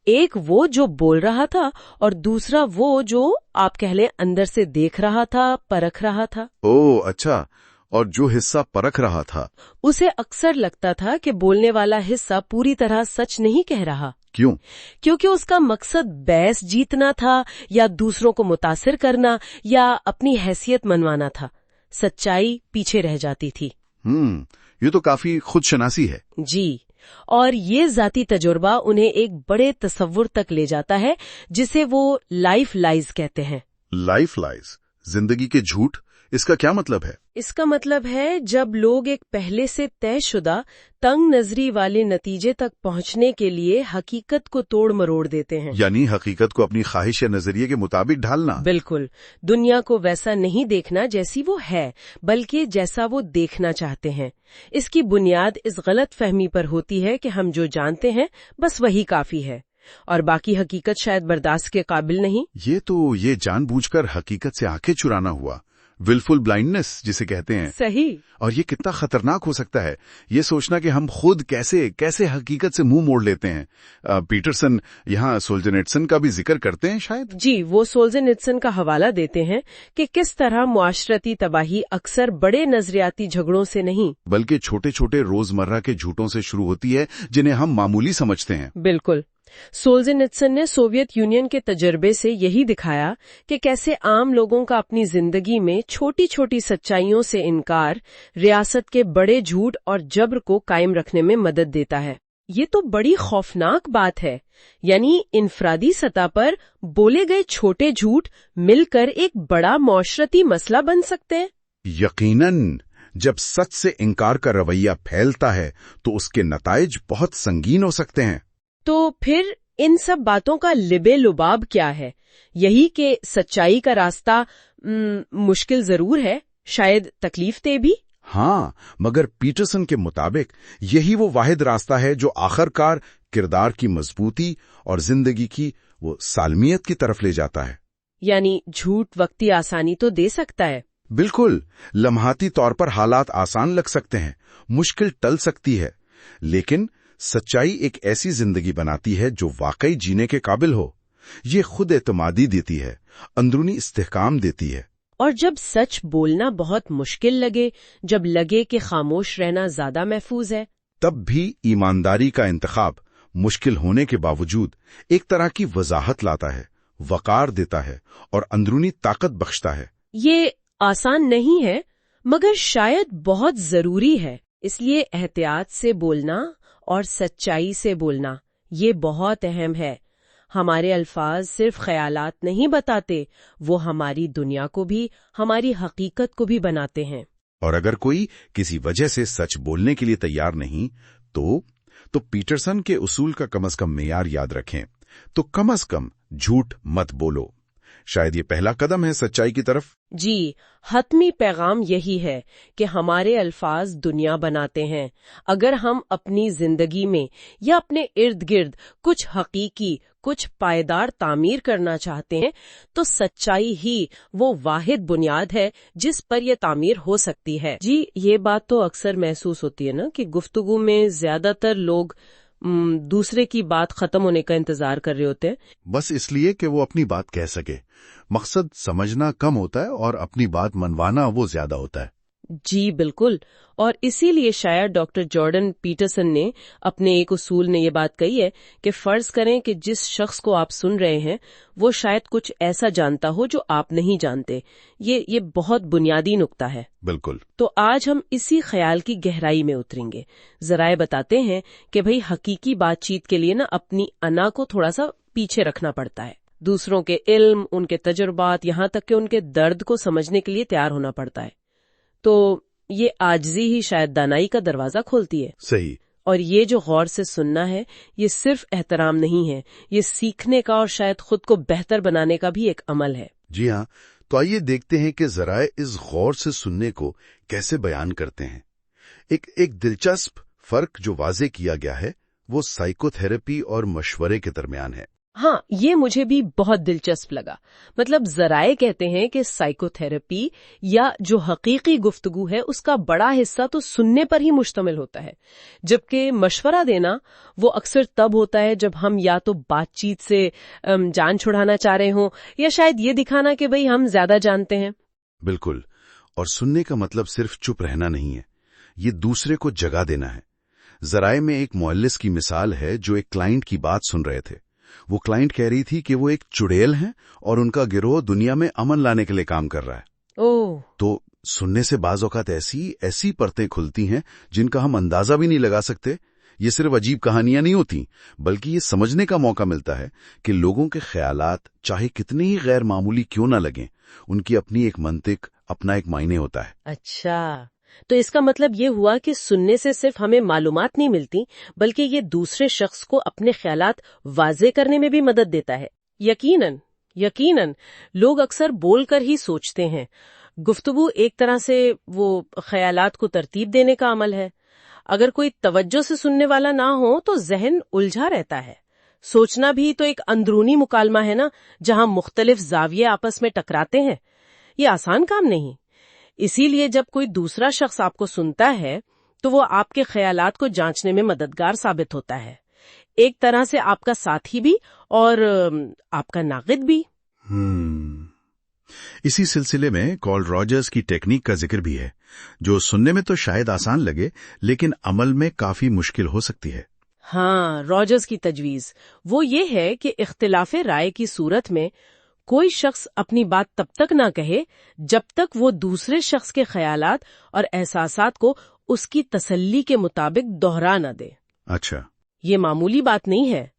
ایک وہ جو بول رہا تھا اور دوسرا وہ جو آپ کہہ لیں اندر سے دیکھ رہا تھا، پرکھ رہا تھا۔ اوہ اچھا، اور جو حصہ پرکھ رہا تھا اسے اکثر لگتا تھا کہ بولنے والا حصہ پوری طرح سچ نہیں کہہ رہا۔ کیوں؟ کیونکہ اس کا مقصد بحث جیتنا تھا، یا دوسروں کو متاثر کرنا، یا اپنی حیثیت منوانا تھا۔ سچائی پیچھے رہ جاتی تھی۔ یہ تو کافی خود شناسی ہے۔ جی، اور یہ ذاتی تجربہ انہیں ایک بڑے تصور تک لے جاتا ہے جسے وہ لائف لائز کہتے ہیں۔ لائف لائز، زندگی کے جھوٹ، اس کا کیا مطلب ہے؟ اس کا مطلب ہے جب لوگ ایک پہلے سے طے شدہ تنگ نظری والے نتیجے تک پہنچنے کے لیے حقیقت کو توڑ مروڑ دیتے ہیں۔ یعنی حقیقت کو اپنی خواہش یا نظریے کے مطابق ڈھالنا۔ بالکل، دنیا کو ویسا نہیں دیکھنا جیسی وہ ہے، بلکہ جیسا وہ دیکھنا چاہتے ہیں۔ اس کی بنیاد اس غلط فہمی پر ہوتی ہے کہ ہم جو جانتے ہیں بس وہی کافی ہے، اور باقی حقیقت شاید برداشت کے قابل نہیں۔ یہ جان بوجھ کر حقیقت سے آنکھیں چرانا ہوا، willful blindness جسے کہتے ہیں۔ صحیح۔ اور یہ کتنا خطرناک ہو سکتا ہے، یہ سوچنا کہ ہم خود کیسے حقیقت سے منہ موڑ لیتے ہیں۔ پیٹرسن یہاں سولجنیٹسن کا بھی ذکر کرتے ہیں شاید۔ جی، وہ سولجنیٹسن کا حوالہ دیتے ہیں کہ کس طرح معاشرتی تباہی اکثر بڑے نظریاتی جھگڑوں سے نہیں بلکہ چھوٹے چھوٹے روزمرہ کے جھوٹوں سے شروع ہوتی ہے جنہیں ہم معمولی سمجھتے ہیں۔ بالکل، سولجنیٹسن نے سوویت یونین کے تجربے سے یہی دکھایا کہ کیسے عام لوگوں کا اپنی زندگی میں چھوٹی چھوٹی سچائیوں سے انکار ریاست کے بڑے جھوٹ اور جبر کو قائم رکھنے میں مدد دیتا ہے۔ یہ تو بڑی خوفناک بات ہے، یعنی انفرادی سطح پر بولے گئے چھوٹے جھوٹ مل کر ایک بڑا معاشرتی مسئلہ بن سکتے ہیں۔ یقیناً، جب سچ سے انکار کا رویہ پھیلتا ہے تو اس کے نتائج بہت سنگین ہو سکتے ہیں۔ تو پھر ان سب باتوں کا لبے لباب کیا ہے؟ یہی کہ سچائی کا راستہ مشکل ضرور ہے، شاید تکلیف دہ بھی۔ ہاں، مگر پیٹرسن کے مطابق یہی وہ واحد راستہ ہے جو آخرکار کردار کی مضبوطی اور زندگی کی وہ سالمیت کی طرف لے جاتا ہے۔ یعنی جھوٹ وقتی آسانی تو دے سکتا ہے۔ بالکل، لمحاتی طور پر حالات آسان لگ سکتے ہیں، مشکل ٹل سکتی ہے، لیکن سچائی ایک ایسی زندگی بناتی ہے جو واقعی جینے کے قابل ہو۔ یہ خود اعتمادی دیتی ہے، اندرونی استحکام دیتی ہے۔ اور جب سچ بولنا بہت مشکل لگے، جب لگے کہ خاموش رہنا زیادہ محفوظ ہے، تب بھی ایمانداری کا انتخاب मुश्किल होने के बावजूद एक तरह की वजाहत लाता है, वकार देता है और अंदरूनी ताकत बख्शता है। ये आसान नहीं है, मगर शायद बहुत जरूरी है। इसलिए एहतियात से बोलना और सच्चाई से बोलना ये बहुत अहम है। हमारे अल्फाज सिर्फ ख्यालात नहीं बताते, वो हमारी दुनिया को भी, हमारी हकीकत को भी बनाते हैं। और अगर कोई किसी वजह से सच बोलने के लिए तैयार नहीं तो पीटरसन के उसूल का कम से कम मेयार याद रखें, तो कम से कम झूठ मत बोलो। शायद ये पहला कदम है सच्चाई की तरफ। जी, हतमी पैगाम यही है कि हमारे अल्फाज दुनिया बनाते हैं। अगर हम अपनी जिंदगी में या अपने इर्द गिर्द कुछ हकीकी, कुछ पायदार तामीर करना चाहते हैं, तो सच्चाई ही वो वाहिद बुनियाद है जिस पर यह तामीर हो सकती है। जी, ये बात तो अक्सर महसूस होती है ना कि गुफ्तगू में ज्यादातर लोग दूसरे की बात खत्म होने का इंतजार कर रहे होते हैं, बस इसलिए कि वो अपनी बात कह सके। मकसद समझना कम होता है और अपनी बात मनवाना वो ज्यादा होता है। जी बिल्कुल। और इसीलिए शायद डॉक्टर जॉर्डन पीटरसन ने अपने एक उसूल ने ये बात कही है कि फर्ज करें कि जिस शख्स को आप सुन रहे हैं वो शायद कुछ ऐसा जानता हो जो आप नहीं जानते। ये बहुत बुनियादी नुक्ता है। बिल्कुल। तो आज हम इसी ख्याल की गहराई में उतरेंगे। जराए बताते हैं कि भाई हकीकी बातचीत के लिए ना अपनी अना को थोड़ा सा पीछे रखना पड़ता है। दूसरों के इल्म, उनके तजुर्बात, यहाँ तक कि उनके दर्द को समझने के लिए तैयार होना पड़ता है। तो ये आजिज़ी ही शायद दानाई का दरवाजा खोलती है। सही। और ये जो गौर से सुनना है, ये सिर्फ एहतराम नहीं है, ये सीखने का और शायद खुद को बेहतर बनाने का भी एक अमल है। जी हाँ, तो आइए देखते हैं कि जराए इस गौर से सुनने को कैसे बयान करते हैं। एक दिलचस्प फर्क जो वाजे किया गया है वो साइकोथेरेपी और मशवरे के दरमियान है। हाँ, ये मुझे भी बहुत दिलचस्प लगा। मतलब जराए कहते हैं कि साइकोथेरेपी या जो हकीकी गुफ्तगू है उसका बड़ा हिस्सा तो सुनने पर ही मुश्तमिल होता है, जबकि मशवरा देना वो अक्सर तब होता है जब हम या तो बातचीत से जान छुड़ाना चाह रहे हों या शायद ये दिखाना कि भाई हम ज्यादा जानते हैं। बिल्कुल। और सुनने का मतलब सिर्फ चुप रहना नहीं है, ये दूसरे को जगह देना है। जराए में एक मुअल्लिस की मिसाल है जो एक क्लाइंट की बात सुन रहे थे। वो क्लाइंट कह रही थी कि वो एक चुड़ैल हैं और उनका गिरोह दुनिया में अमन लाने के लिए काम कर रहा है। ओह। तो सुनने से बाज़ औक़ात ऐसी परतें खुलती हैं जिनका हम अंदाजा भी नहीं लगा सकते। ये सिर्फ अजीब कहानियां नहीं होती, बल्कि ये समझने का मौका मिलता है कि लोगों के ख्यालात चाहे कितने ही गैर मामूली क्यों ना लगें, उनकी अपनी एक मंतिक, अपना एक मायने होता है। अच्छा, तो इसका मतलब ये हुआ कि सुनने से सिर्फ हमें मालूमात नहीं मिलती, बल्कि ये दूसरे शख्स को अपने ख्यालात वाजे करने में भी मदद देता है। यकीनन लोग अक्सर बोलकर ही सोचते हैं। गुफ्तगू एक तरह से वो ख्यालात को तरतीब देने का अमल है। अगर कोई तवज्जो से सुनने वाला ना हो तो जहन उलझा रहता है। सोचना भी तो एक अंदरूनी मुकालमा है ना, जहां मुख्तलिफ जाविये आपस में टकराते हैं। ये आसान काम नहीं। इसीलिए जब कोई दूसरा शख्स आपको सुनता है तो वो आपके ख्यालात को जांचने में मददगार साबित होता है, एक तरह से आपका साथी भी और आपका नाक़िद भी। इसी सिलसिले में कॉल रॉजर्स की टेक्निक का जिक्र भी है, जो सुनने में तो शायद आसान लगे लेकिन अमल में काफी मुश्किल हो सकती है। हाँ, रॉजर्स की तजवीज वो ये है कि इख्तिलाफे राय की सूरत में कोई शख्स अपनी बात तब तक ना कहे जब तक वो दूसरे शख्स के ख्यालात और एहसासात को उसकी तसल्ली के मुताबिक दोहरा न दे। अच्छा, ये मामूली बात नहीं है।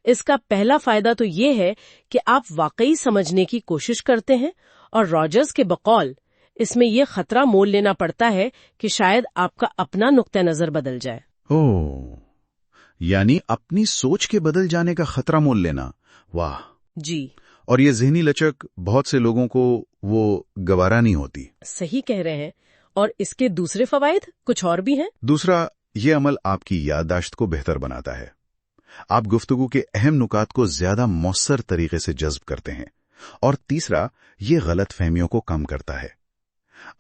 इसका पहला फायदा तो ये है कि आप वाकई समझने की कोशिश करते हैं, और रॉजर्स के बकौल इसमें यह खतरा मोल लेना पड़ता है कि शायद आपका अपना नुक्ता नजर बदल जाए। ओह, यानी अपनी सोच के बदल जाने का खतरा मोल लेना। वाह जी। और ये ज़हनी लचक बहुत से लोगों को वो गवारा नहीं होती। सही कह रहे हैं। और इसके दूसरे फवायद कुछ और भी हैं। दूसरा, ये अमल आपकी याददाश्त को बेहतर बनाता है। आप गुफ्तगू के अहम नुकात को ज्यादा मौसर तरीके से जज्ब करते हैं। और तीसरा, ये गलत फहमियों को कम करता है।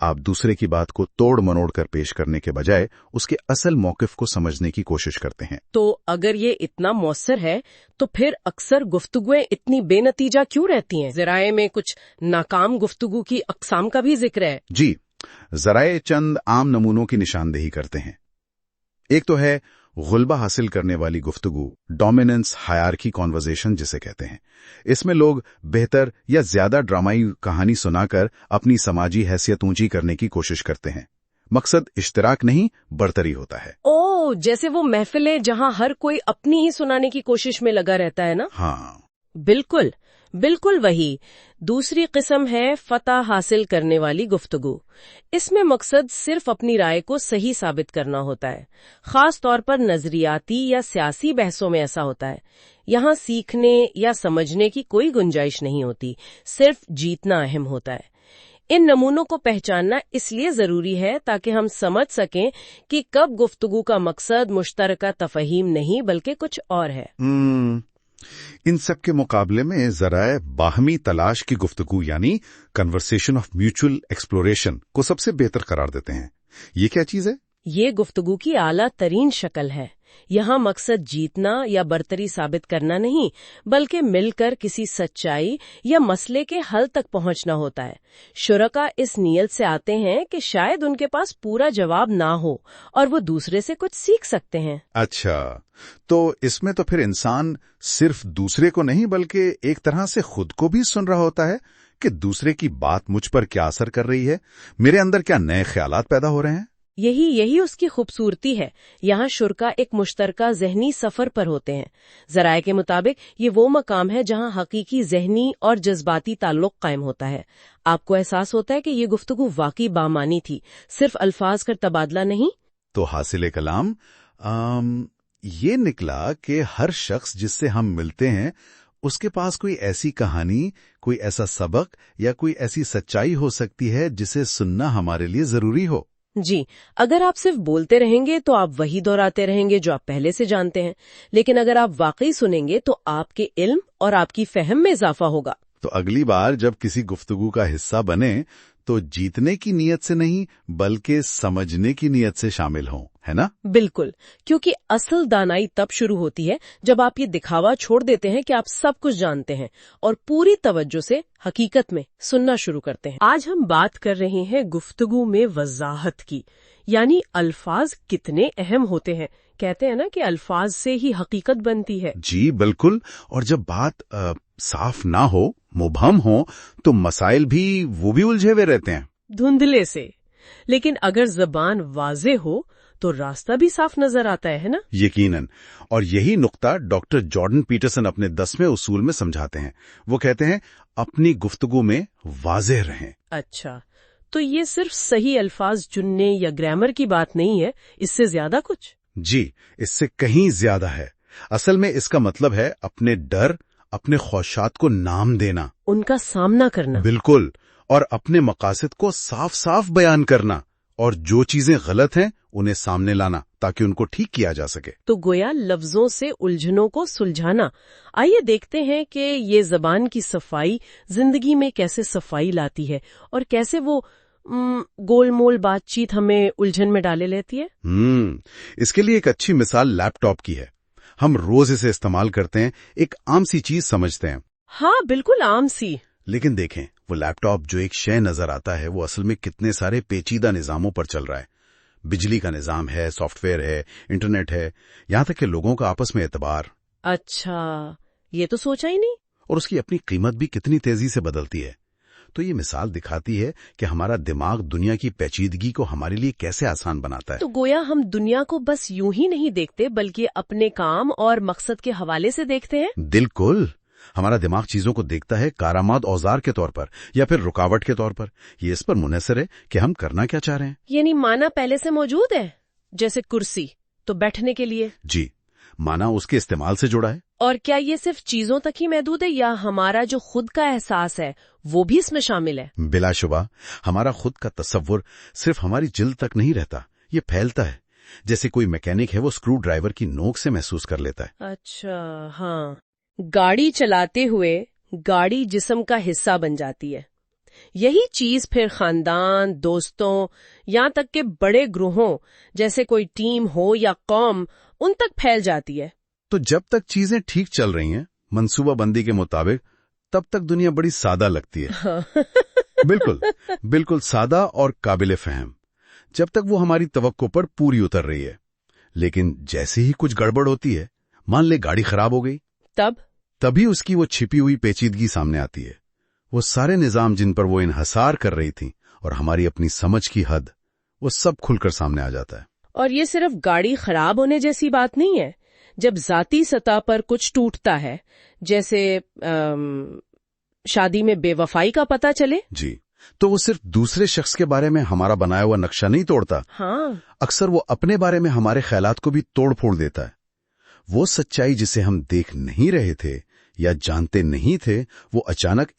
आप दूसरे की बात को तोड़ मरोड़ कर पेश करने के बजाय उसके असल मौकिफ को समझने की कोशिश करते हैं। तो अगर ये इतना मौसर है तो फिर अक्सर गुफ्तगुएं इतनी बेनतीजा क्यों रहती हैं? ज़राए में कुछ नाकाम गुफ्तगू की अक़साम का भी जिक्र है। जी, ज़राए चंद आम नमूनों की निशानदेही करते हैं। एक तो है गुलबा हासिल करने वाली गुफ्तगू, डोमिनेंस हायरार्की कॉन्वर्सेशन जिसे कहते हैं। इसमें लोग बेहतर या ज्यादा ड्रामाई कहानी सुनाकर अपनी समाजी हैसियत ऊंची करने की कोशिश करते हैं। मकसद इश्तराक नहीं, बरतरी होता है। ओ, जैसे वो महफिलें जहां हर कोई अपनी ही सुनाने की कोशिश में लगा रहता है ना। हाँ, बिल्कुल बिल्कुल वही। दूसरी किस्म है फतह हासिल करने वाली गुफ्तगू। इसमें मकसद सिर्फ अपनी राय को सही साबित करना होता है। खास तौर पर नजरियाती या सियासी बहसों में ऐसा होता है। यहाँ सीखने या समझने की कोई गुंजाइश नहीं होती, सिर्फ जीतना अहम होता है। इन नमूनों को पहचानना इसलिए जरूरी है ताकि हम समझ सकें कि कब गुफ्तगू का मकसद मुश्तरका तफहीम नहीं बल्कि कुछ और है। इन सब के मुकाबले में ज़राए बाहमी तलाश की गुफ्तगू यानी कन्वर्सेशन ऑफ म्यूचुअल एक्सप्लोरेशन को सबसे बेहतर करार देते हैं। ये क्या चीज है? ये गुफ्तगू की आला तरीन शक्ल है। यहाँ मकसद जीतना या बरतरी साबित करना नहीं, बल्कि मिलकर किसी सच्चाई या मसले के हल तक पहुंचना होता है। शुरका इस नियत से आते हैं कि शायद उनके पास पूरा जवाब ना हो और वो दूसरे से कुछ सीख सकते हैं। अच्छा, तो इसमें तो फिर इंसान सिर्फ दूसरे को नहीं बल्कि एक तरह से खुद को भी सुन रहा होता है कि दूसरे की बात मुझ पर क्या असर कर रही है, मेरे अंदर क्या नए ख्यालात पैदा हो रहे हैं। यही उसकी खूबसूरती है। यहाँ शुरका एक मुश्तरका ज़हनी सफर पर होते हैं। ज़राए के मुताबिक ये वो मकाम है जहाँ हकीकी ज़हनी और जज्बाती ताल्लुक कायम होता है। आपको एहसास होता है कि ये गुफ्तगू वाकई बामानी थी, सिर्फ अल्फाज का तबादला नहीं। तो हासिल कलाम ये निकला कि हर शख्स जिससे हम मिलते हैं उसके पास कोई ऐसी कहानी, कोई ऐसा सबक या कोई ऐसी सच्चाई हो सकती है जिसे सुनना हमारे लिए जरूरी हो। जी, अगर आप सिर्फ बोलते रहेंगे तो आप वही दोहराते रहेंगे जो आप पहले से जानते हैं, लेकिन अगर आप वाकई सुनेंगे तो आपके इल्म और आपकी फहम में इजाफा होगा। तो अगली बार जब किसी गुफ्तगू का हिस्सा बने तो जीतने की नीयत से नहीं बल्कि समझने की नीयत से शामिल हों, है ना? बिल्कुल, क्योंकि असल दानाई तब शुरू होती है जब आप ये दिखावा छोड़ देते हैं कि आप सब कुछ जानते हैं और पूरी तवज्जो से हकीकत में सुनना शुरू करते हैं। आज हम बात कर रहे हैं गुफ्तगू में वजाहत की, यानी अल्फाज कितने अहम होते हैं। कहते हैं ना कि अल्फाज से ही हकीकत बनती है। जी बिल्कुल, और जब बात साफ ना हो, मुबहम हो, तो मसाइल भी वो भी उलझे हुए रहते हैं, धुंधले से। लेकिन अगर जबान वाज़े हो तो रास्ता भी साफ नजर आता है ना? यकीनन। और यही नुक्ता डॉक्टर जॉर्डन पीटरसन अपने 10वें उसूल में समझाते हैं। वो कहते हैं अपनी गुफ्तगू में वाज़ेह रहें। अच्छा, तो ये सिर्फ सही अल्फाज चुनने या ग्रामर की बात नहीं है, इससे ज्यादा कुछ? जी, इससे कहीं ज्यादा है। असल में इसका मतलब है अपने डर, अपने ख्वाहिशात को नाम देना, उनका सामना करना। बिल्कुल, और अपने मकासद को साफ साफ बयान करना, और जो चीजें गलत हैं उन्हें सामने लाना ताकि उनको ठीक किया जा सके। तो गोया लफ्जों से उलझनों को सुलझाना। आइए देखते हैं कि ये जबान की सफाई जिंदगी में कैसे सफाई लाती है और कैसे वो गोलमोल बातचीत हमें उलझन में डाले लेती है। इसके लिए एक अच्छी मिसाल लैपटॉप की है। हम रोज इसे इस्तेमाल करते हैं, एक आम सी चीज समझते हैं। हाँ, बिल्कुल आम सी। लेकिन देखें, वो लैपटॉप जो एक शय नजर आता है वो असल में कितने सारे पेचीदा निजामों पर चल रहा है। बिजली का निजाम है, सॉफ्टवेयर है, इंटरनेट है, यहाँ तक कि लोगों का आपस में एतबार। अच्छा, ये तो सोचा ही नहीं। और उसकी अपनी कीमत भी कितनी तेजी से बदलती है। तो ये मिसाल दिखाती है कि हमारा दिमाग दुनिया की पेचीदगी को हमारे लिए कैसे आसान बनाता है। तो गोया हम दुनिया को बस यूं ही नहीं देखते बल्कि अपने काम और मकसद के हवाले से देखते हैं। बिल्कुल, हमारा दिमाग चीजों को देखता है कारामाद औजार के तौर पर या फिर रुकावट के तौर पर। ये इस पर मुनहसर है कि हम करना क्या चाह रहे हैं। यानी माना पहले से मौजूद है, जैसे कुर्सी तो बैठने के लिए। जी, माना उसके इस्तेमाल से जुड़ा है। और क्या ये सिर्फ चीजों तक ही महदूद है या हमारा जो खुद का एहसास है वो भी इसमें शामिल है? बिलाशुबा हमारा खुद का तस्वुर सिर्फ हमारी जिल्द तक नहीं रहता, ये फैलता है। जैसे कोई मैकेनिक है, वो स्क्रू ड्राइवर की नोक से महसूस कर लेता है। अच्छा, हाँ, गाड़ी चलाते हुए गाड़ी जिस्म का हिस्सा बन जाती है। यही चीज फिर खानदान, दोस्तों, यहाँ तक के बड़े ग्रोहों जैसे कोई टीम हो या कौम, उन तक फैल जाती है। तो जब तक चीजें ठीक चल रही हैं मंसूबा बंदी के मुताबिक, तब तक दुनिया बड़ी सादा लगती है। बिल्कुल बिल्कुल सादा और काबिल फहम, जब तक वो हमारी तवक्को पर पूरी उतर रही है। लेकिन जैसे ही कुछ गड़बड़ होती है, मान ले गाड़ी खराब हो गई, तभी उसकी वो छिपी हुई पेचीदगी सामने आती है। वो सारे निजाम जिन पर वो इन्हसार कर रही थी और हमारी अपनी समझ की हद, वो सब खुलकर सामने आ जाता है। और ये सिर्फ गाड़ी खराब होने जैसी बात नहीं है। जब जाती सतह पर कुछ टूटता है, जैसे शादी में बेवफाई का पता चले, जी, तो वो सिर्फ दूसरे शख्स के बारे में हमारा बनाया हुआ नक्शा नहीं तोड़ता। हाँ, अक्सर वो अपने बारे में हमारे ख्यालात को भी तोड़ फोड़ देता है। वो सच्चाई जिसे हम देख नहीं रहे थे या जानते नहीं थे, वो अचानक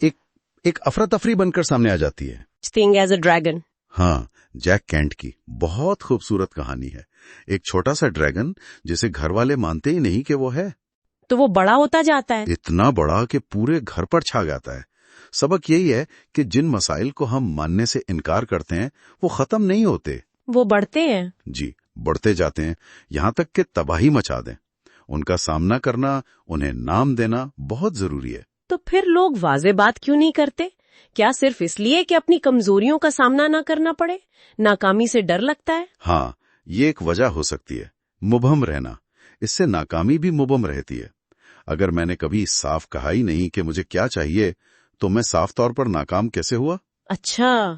एक अफरा तफरी बनकर सामने आ जाती है। Sting as a dragon. हाँ, जैक कैंट की बहुत खूबसूरत कहानी है। एक छोटा सा ड्रैगन जिसे घर वाले मानते ही नहीं कि वो है, तो वो बड़ा होता जाता है, इतना बड़ा कि पूरे घर पर छा जाता है। सबक यही है कि जिन मसाइल को हम मानने से इनकार करते हैं, वो खत्म नहीं होते, वो बढ़ते हैं। जी, बढ़ते जाते हैं, यहां तक कि तबाही मचा दें। उनका सामना करना, उन्हें नाम देना बहुत जरूरी है। तो फिर लोग वाज़ेह बात क्यों नहीं करते? क्या सिर्फ इसलिए कि अपनी कमजोरियों का सामना ना करना पड़े? नाकामी से डर लगता है? हाँ, ये एक वजह हो सकती है, मुबहम रहना। इससे नाकामी भी मुबहम रहती है। अगर मैंने कभी साफ कहा ही नहीं कि मुझे क्या चाहिए, तो मैं साफ तौर पर नाकाम कैसे हुआ? अच्छा,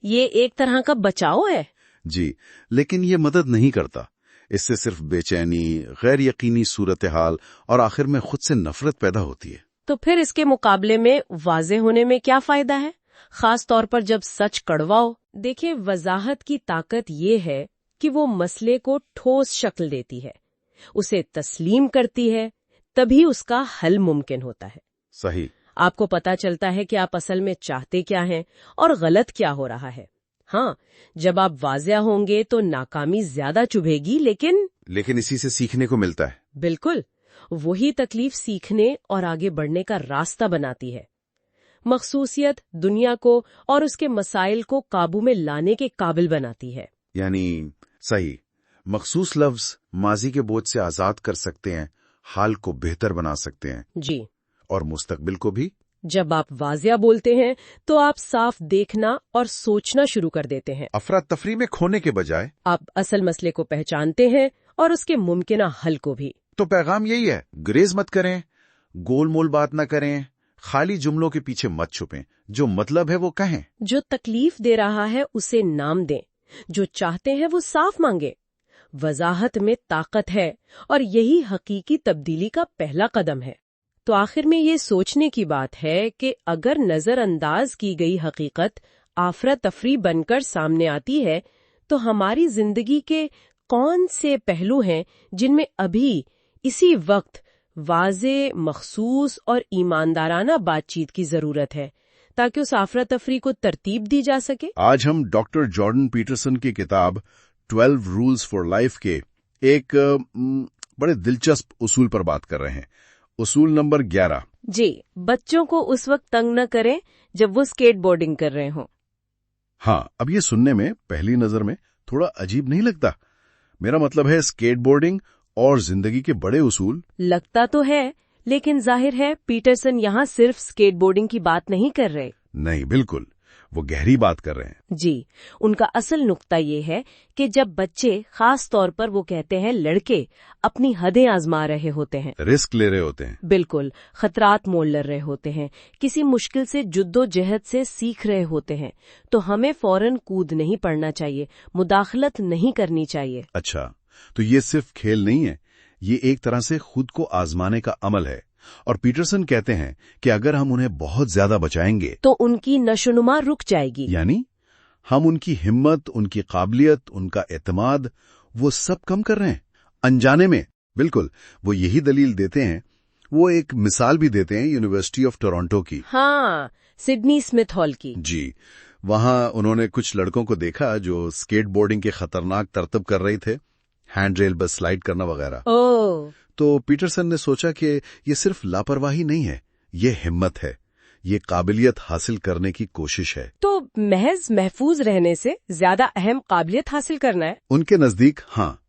ये एक तरह का बचाव है। जी, लेकिन ये मदद नहीं करता। इससे सिर्फ बेचैनी, गैर यकीनी सूरत हाल और आखिर में खुद से नफरत पैदा होती है। तो फिर इसके मुकाबले में वाज़ेह होने में क्या फायदा है, खास तौर पर जब सच कड़वा हो? देखिए, वजाहत की ताकत ये है कि वो मसले को ठोस शक्ल देती है, उसे तस्लीम करती है, तभी उसका हल मुमकिन होता है। सही। आपको पता चलता है कि आप असल में चाहते क्या हैं और गलत क्या हो रहा है। हाँ, जब आप वाज़ेह होंगे तो नाकामी ज्यादा चुभेगी, लेकिन इसी से सीखने को मिलता है। बिल्कुल, वही तकलीफ सीखने और आगे बढ़ने का रास्ता बनाती है। मखसूसियत दुनिया को और उसके मसाइल को काबू में लाने के काबिल बनाती है। यानी सही, मखसूस लफ्ज माजी के बोझ से आजाद कर सकते हैं, हाल को बेहतर बना सकते हैं। जी, और मुस्तकबिल को भी। जब आप वाज़ेह बोलते हैं तो आप साफ देखना और सोचना शुरू कर देते हैं। अफरा तफरी में खोने के बजाय आप असल मसले को पहचानते हैं और उसके मुमकिना हल को भी। तो पैगाम यही है, गुरेज मत करें, गोल मोल बात न करें, खाली जुमलों के पीछे मत छुपें, जो मतलब है वो कहें। जो तकलीफ दे रहा है उसे नाम दें, जो चाहते हैं वो साफ मांगे। वजाहत में ताकत है और यही हकीकी तब्दीली का पहला कदम है। तो आखिर में ये सोचने की बात है कि अगर नजरअंदाज की गई हकीकत आफरा तफरी बनकर सामने आती है, तो हमारी जिंदगी के कौन से पहलू हैं जिनमें अभी इसी वक्त वाज़ेह, मखसूस और ईमानदाराना बातचीत की जरूरत है, ताकि उस आफरा तफरी को तरतीब दी जा सके। आज हम डॉक्टर जॉर्डन पीटरसन की किताब 12 रूल्स फॉर लाइफ के एक बड़े दिलचस्प उसूल पर बात कर रहे हैं। उसूल नंबर 11। जी, बच्चों को उस वक्त तंग न करें जब वो स्केट बोर्डिंग कर रहे हों। हाँ, अब ये सुनने में पहली नजर में थोड़ा अजीब नहीं लगता? मेरा मतलब है स्केट बोर्डिंग और जिंदगी के बड़े उसूल। लगता तो है, लेकिन जाहिर है पीटरसन यहाँ सिर्फ स्केट बोर्डिंग की बात नहीं कर रहे। नहीं, बिल्कुल, वो गहरी बात कर रहे हैं। जी, उनका असल नुक्ता ये है कि जब बच्चे, खास तौर पर वो कहते हैं लड़के, अपनी हदें आजमा रहे होते हैं, रिस्क ले रहे होते हैं, बिल्कुल, खतरात मोल ले रहे होते हैं, किसी मुश्किल से जुद्दोजहद से सीख रहे होते हैं, तो हमें फौरन कूद नहीं पड़ना चाहिए, मुदाखलत नहीं करनी चाहिए। अच्छा, तो ये सिर्फ खेल नहीं है, ये एक तरह से खुद को आजमाने का अमल है। और पीटरसन कहते हैं कि अगर हम उन्हें बहुत ज्यादा बचाएंगे तो उनकी नशोनुमा रुक जाएगी। यानी हम उनकी हिम्मत, उनकी काबिलियत, उनका एतमाद, वो सब कम कर रहे हैं अनजाने में। बिल्कुल, वो यही दलील देते हैं। वो एक मिसाल भी देते हैं यूनिवर्सिटी ऑफ टोरंटो की। हाँ, सिडनी स्मिथ हॉल की। जी, वहां उन्होंने कुछ लड़कों को देखा जो स्केट बोर्डिंग के खतरनाक तरतब कर रहे थे, हैंड रेल पर स्लाइड करना वगैरह। ओह, तो पीटरसन ने सोचा कि ये सिर्फ लापरवाही नहीं है, ये हिम्मत है, ये काबिलियत हासिल करने की कोशिश है। तो महज महफूज रहने से ज्यादा अहम काबिलियत हासिल करना है। उनके नजदीक हाँ,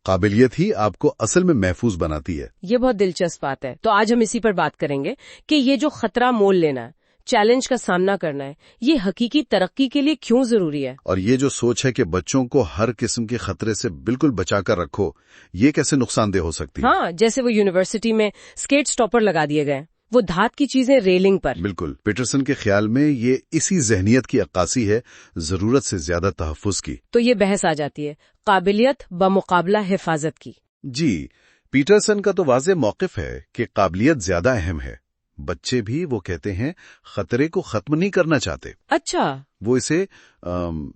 काबिलियत ही आपको असल में महफूज बनाती है। ये बहुत दिलचस्प बात है। तो आज हम इसी पर बात करेंगे कि ये जो खतरा मोल लेना है, چیلنج کا سامنا کرنا ہے، یہ حقیقی ترقی کے لیے کیوں ضروری ہے؟ اور یہ جو سوچ ہے کہ بچوں کو ہر قسم کے خطرے سے بالکل بچا کر رکھو، یہ کیسے نقصان دہ ہو سکتی ہے؟ ہاں، جیسے وہ یونیورسٹی میں اسکیٹ سٹاپر لگا دیے گئے، وہ دھات کی چیزیں ریلنگ پر۔ بالکل، پیٹرسن کے خیال میں یہ اسی ذہنیت کی عکاسی ہے، ضرورت سے زیادہ تحفظ کی۔ تو یہ بحث آ جاتی ہے قابلیت بمقابلہ حفاظت کی۔ جی، پیٹرسن کا تو واضح موقف ہے کہ قابلیت زیادہ اہم ہے۔ بچے بھی، وہ کہتے ہیں، خطرے کو ختم نہیں کرنا چاہتے، اچھا، وہ اسے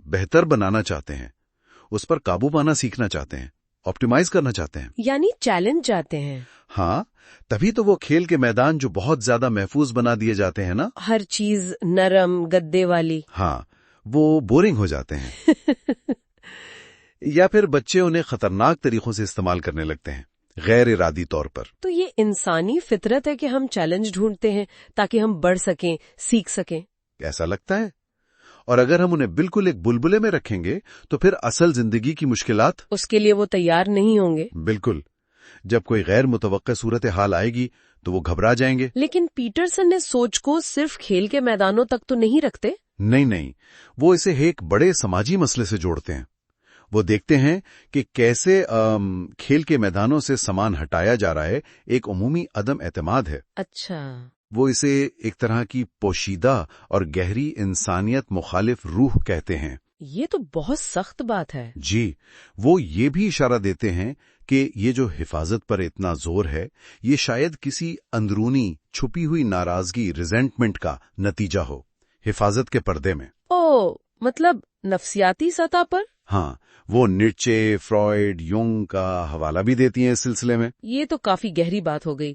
بہتر بنانا چاہتے ہیں، اس پر قابو پانا سیکھنا چاہتے ہیں، آپٹیمائز کرنا چاہتے ہیں۔ یعنی چیلنج چاہتے ہیں۔ ہاں، تبھی تو وہ کھیل کے میدان جو بہت زیادہ محفوظ بنا دیے جاتے ہیں نا، ہر چیز نرم گدے والی، ہاں، وہ بورنگ ہو جاتے ہیں۔ یا پھر بچے انہیں خطرناک طریقوں سے استعمال کرنے لگتے ہیں، غیر ارادی طور پر۔ تو یہ انسانی فطرت ہے کہ ہم چیلنج ڈھونڈتے ہیں تاکہ ہم بڑھ سکیں، سیکھ سکیں۔ ایسا لگتا ہے، اور اگر ہم انہیں بالکل ایک بلبلے میں رکھیں گے تو پھر اصل زندگی کی مشکلات، اس کے لیے وہ تیار نہیں ہوں گے۔ بالکل، جب کوئی غیر متوقع صورتحال آئے گی تو وہ گھبرا جائیں گے۔ لیکن پیٹرسن نے سوچ کو صرف کھیل کے میدانوں تک تو نہیں رکھتے۔ نہیں، وہ اسے ایک بڑے سماجی مسئلے سے جوڑتے ہیں۔ وہ دیکھتے ہیں کہ کیسے کھیل کے میدانوں سے سامان ہٹایا جا رہا ہے، ایک عمومی عدم اعتماد ہے۔ اچھا، وہ اسے ایک طرح کی پوشیدہ اور گہری انسانیت مخالف روح کہتے ہیں۔ یہ تو بہت سخت بات ہے۔ جی، وہ یہ بھی اشارہ دیتے ہیں کہ یہ جو حفاظت پر اتنا زور ہے، یہ شاید کسی اندرونی چھپی ہوئی ناراضگی، ریزنٹمنٹ کا نتیجہ ہو، حفاظت کے پردے میں۔ او، مطلب نفسیاتی سطح پر؟ ہاں، وہ نیٹچے، فرائیڈ، یونگ کا حوالہ بھی دیتی ہیں اس سلسلے میں۔ یہ تو کافی گہری بات ہو گئی۔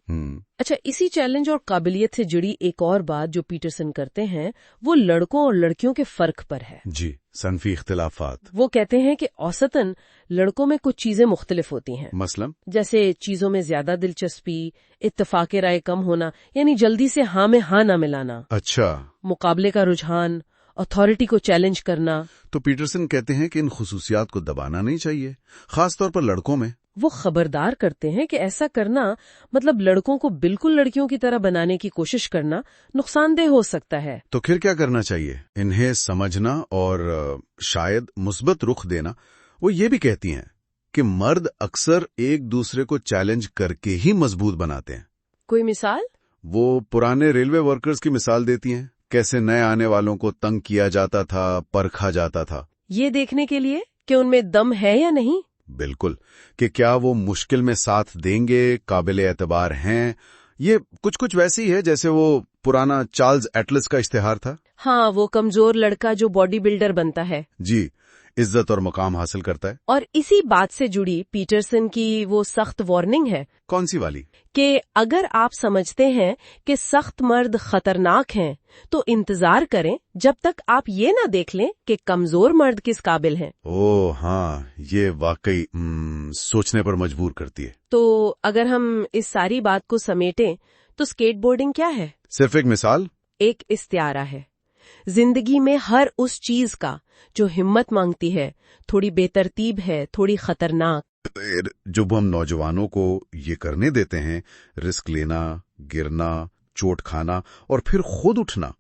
اچھا، اسی چیلنج اور قابلیت سے جڑی ایک اور بات جو پیٹرسن کرتے ہیں وہ لڑکوں اور لڑکیوں کے فرق پر ہے۔ جی، صنفی اختلافات۔ وہ کہتے ہیں کہ اوسطاً لڑکوں میں کچھ چیزیں مختلف ہوتی ہیں، مثلا جیسے چیزوں میں زیادہ دلچسپی، اتفاق رائے کم ہونا، یعنی جلدی سے ہاں میں ہاں نہ ملانا، اچھا، مقابلے کا رجحان، اتھارٹی کو چیلنج کرنا۔ تو پیٹرسن کہتے ہیں کہ ان خصوصیات کو دبانا نہیں چاہیے، خاص طور پر لڑکوں میں۔ وہ خبردار کرتے ہیں کہ ایسا کرنا مطلب لڑکوں کو بالکل لڑکیوں کی طرح بنانے کی کوشش کرنا نقصان دہ ہو سکتا ہے۔ تو پھر کیا کرنا چاہیے؟ انہیں سمجھنا اور شاید مثبت رخ دینا۔ وہ یہ بھی کہتی ہیں کہ مرد اکثر ایک دوسرے کو چیلنج کر کے ہی مضبوط بناتے ہیں۔ کوئی مثال؟ وہ پرانے ریلوے ورکرز کی مثال دیتی ہیں، کیسے نئے آنے والوں کو تنگ کیا جاتا تھا، پرکھا جاتا تھا، یہ دیکھنے کے لیے کہ ان میں دم ہے یا نہیں۔ بالکل، کہ کیا وہ مشکل میں ساتھ دیں گے، قابل اعتبار ہیں۔ یہ کچھ ویسی ہے جیسے وہ پرانا چارلز ایٹلس کا اشتہار تھا۔ ہاں، وہ کمزور لڑکا جو باڈی بلڈر بنتا ہے، جی، عزت اور مقام حاصل کرتا ہے۔ اور اسی بات سے جڑی پیٹرسن کی وہ سخت وارننگ ہے کون سی والی؟ کہ اگر آپ سمجھتے ہیں کہ سخت مرد خطرناک ہیں تو انتظار کریں جب تک آپ یہ نہ دیکھ لیں کہ کمزور مرد کس قابل ہیں۔ اوہ ہاں، یہ واقعی سوچنے پر مجبور کرتی ہے۔ تو اگر ہم اس ساری بات کو سمیٹیں تو سکیٹ بورڈنگ کیا ہے؟ صرف ایک مثال؟ ایک استعارہ ہے زندگی میں ہر اس چیز کا جو ہمت مانگتی ہے، تھوڑی بے ترتیب ہے، تھوڑی خطرناک۔ جب ہم نوجوانوں کو یہ کرنے دیتے ہیں، رسک لینا، گرنا، چوٹ کھانا اور پھر خود اٹھنا،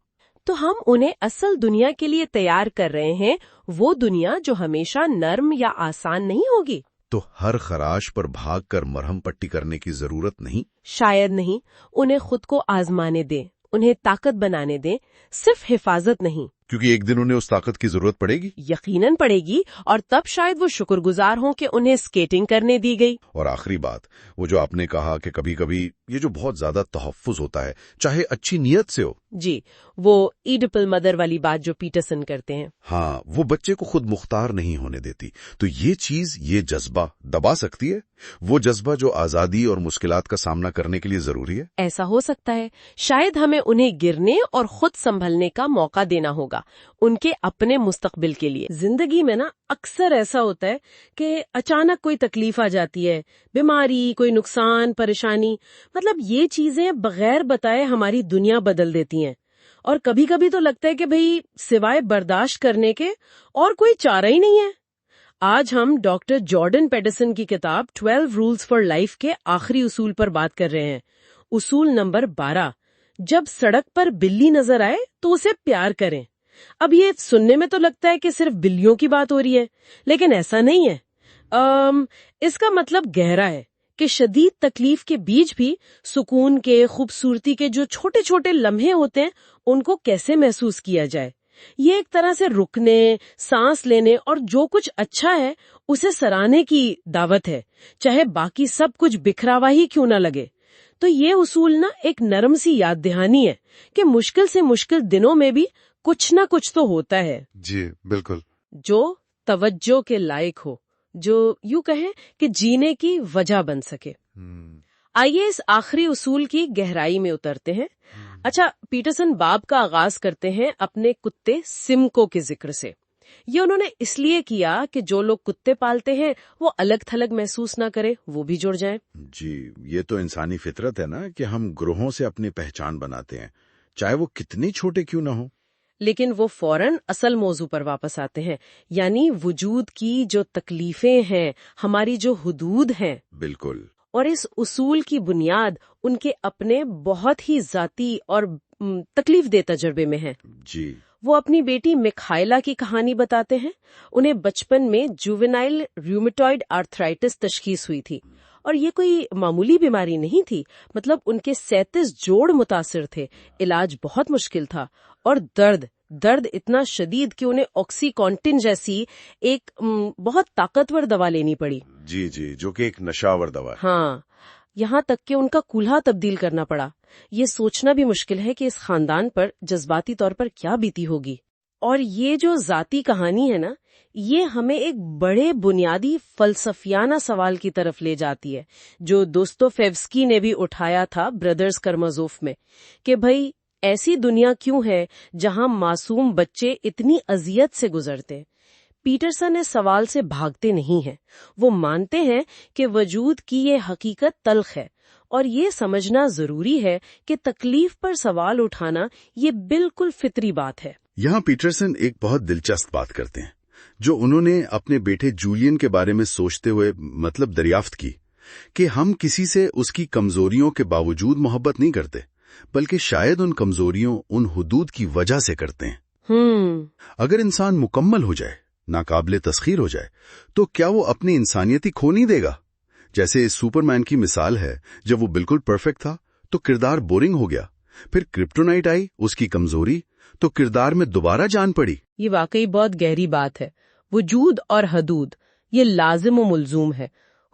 تو ہم انہیں اصل دنیا کے لیے تیار کر رہے ہیں، وہ دنیا جو ہمیشہ نرم یا آسان نہیں ہوگی۔ تو ہر خراش پر بھاگ کر مرہم پٹی کرنے کی ضرورت نہیں۔ شاید نہیں، انہیں خود کو آزمانے دیں، انہیں طاقت بنانے دیں، صرف حفاظت نہیں۔ کیونکہ ایک دن انہیں اس طاقت کی ضرورت پڑے گی۔ یقیناً پڑے گی، اور تب شاید وہ شکر گزار ہوں کہ انہیں سکیٹنگ کرنے دی گئی۔ اور آخری بات، وہ جو آپ نے کہا کہ کبھی کبھی یہ جو بہت زیادہ تحفظ ہوتا ہے، چاہے اچھی نیت سے ہو، جی، وہ ایڈپل مدر والی بات جو پیٹرسن کرتے ہیں۔ ہاں، وہ بچے کو خود مختار نہیں ہونے دیتی۔ تو یہ چیز، یہ جذبہ دبا سکتی ہے، وہ جذبہ جو آزادی اور مشکلات کا سامنا کرنے کے لیے ضروری ہے۔ ایسا ہو سکتا ہے، شاید ہمیں انہیں گرنے اور خود سنبھلنے کا موقع دینا ہوگا، ان کے اپنے مستقبل کے لیے۔ زندگی میں نا اکثر ایسا ہوتا ہے کہ اچانک کوئی تکلیف آ جاتی ہے، بیماری، کوئی نقصان، پریشانی، مطلب یہ چیزیں بغیر بتائے ہماری دنیا بدل دیتی ہیں، اور کبھی کبھی تو لگتا ہے کہ بھئی سوائے برداشت کرنے کے اور کوئی چارہ ہی نہیں ہے۔ آج ہم ڈاکٹر جارڈن پیٹرسن کی کتاب 12 رولز فار لائف کے آخری اصول پر بات کر رہے ہیں، اصول نمبر 12، جب سڑک پر بلی نظر آئے تو اسے پیار کریں۔ اب یہ سننے میں تو لگتا ہے کہ صرف بلیوں کی بات ہو رہی ہے، لیکن ایسا نہیں ہے۔ اس کا مطلب گہرا ہے کہ شدید تکلیف کے بیچ بھی سکون کے، خوبصورتی کے جو چھوٹے چھوٹے لمحے ہوتے ہیں ان کو کیسے محسوس کیا جائے۔ یہ ایک طرح سے رکنے، سانس لینے اور جو کچھ اچھا ہے اسے سراہنے کی دعوت ہے، چاہے باقی سب کچھ بکھرا ہوا ہی کیوں نہ لگے۔ تو یہ اصول نا ایک نرم سی یاد دہانی ہے کہ مشکل سے مشکل دنوں میں بھی کچھ نہ کچھ تو ہوتا ہے جی بالکل، جو توجہ کے لائق ہو، جو یوں کہیں کہ جینے کی وجہ بن سکے۔ آئیے اس آخری اصول کی گہرائی میں اترتے ہیں۔ اچھا، پیٹرسن باب کا آغاز کرتے ہیں اپنے کتے سمکو کے ذکر سے۔ یہ انہوں نے اس لیے کیا کہ جو لوگ کتے پالتے ہیں وہ الگ تھلگ محسوس نہ کرے، وہ بھی جڑ جائیں۔ جی یہ تو انسانی فطرت ہے نا کہ ہم گروہوں سے اپنی پہچان بناتے ہیں، چاہے وہ کتنی چھوٹے کیوں نہ ہوں۔ لیکن وہ فوراً اصل موضوع پر واپس آتے ہیں، یعنی وجود کی جو تکلیفیں ہیں، ہماری جو حدود ہیں۔ بالکل، اور اس اصول کی بنیاد ان کے اپنے بہت ہی ذاتی اور تکلیف دہ تجربے میں ہے۔ جی وہ اپنی بیٹی مکھائلا کی کہانی بتاتے ہیں۔ انہیں بچپن میں جوونائل ریومیٹوئڈ آرتھرائٹس تشخیص ہوئی تھی، اور یہ کوئی معمولی بیماری نہیں تھی۔ مطلب ان کے 37 جوڑ متاثر تھے، علاج بہت مشکل تھا، اور درد اتنا شدید کہ انہیں آکسی کانٹن جیسی ایک بہت طاقتور دوا لینی پڑی۔ جی جی، جو کہ ایک نشاور دوا ہے۔ ہاں، یہاں تک کہ ان کا کولہا تبدیل کرنا پڑا۔ یہ سوچنا بھی مشکل ہے کہ اس خاندان پر جذباتی طور پر کیا بیتی ہوگی۔ اور یہ جو ذاتی کہانی ہے نا، یہ ہمیں ایک بڑے بنیادی فلسفیانہ سوال کی طرف لے جاتی ہے، جو دوستویفسکی نے بھی اٹھایا تھا برادرز کرامازوف میں، کہ بھئی ایسی دنیا کیوں ہے جہاں معصوم بچے اتنی اذیت سے گزرتے؟ پیٹرسن اس سوال سے بھاگتے نہیں ہیں، وہ مانتے ہیں کہ وجود کی یہ حقیقت تلخ ہے، اور یہ سمجھنا ضروری ہے کہ تکلیف پر سوال اٹھانا یہ بالکل فطری بات ہے۔ یہاں پیٹرسن ایک بہت دلچسپ بات کرتے ہیں جو انہوں نے اپنے بیٹے جولین کے بارے میں سوچتے ہوئے دریافت کی، کہ ہم کسی سے اس کی کمزوریوں کے باوجود محبت نہیں کرتے، بلکہ شاید ان کمزوریوں، ان حدود کی وجہ سے کرتے ہیں۔ اگر انسان مکمل ہو جائے، ناقابل تسخیر ہو جائے، تو کیا وہ اپنی انسانیتی کھو نہیں دے گا؟ جیسے سپرمین کی مثال ہے، جب وہ بالکل پرفیکٹ تھا تو کردار بورنگ ہو گیا، پھر کرپٹونائٹ آئی، اس کی کمزوری، تو کردار میں دوبارہ جان پڑی۔ یہ واقعی بہت گہری بات ہے۔ وجود اور حدود یہ لازم و ملزوم ہے۔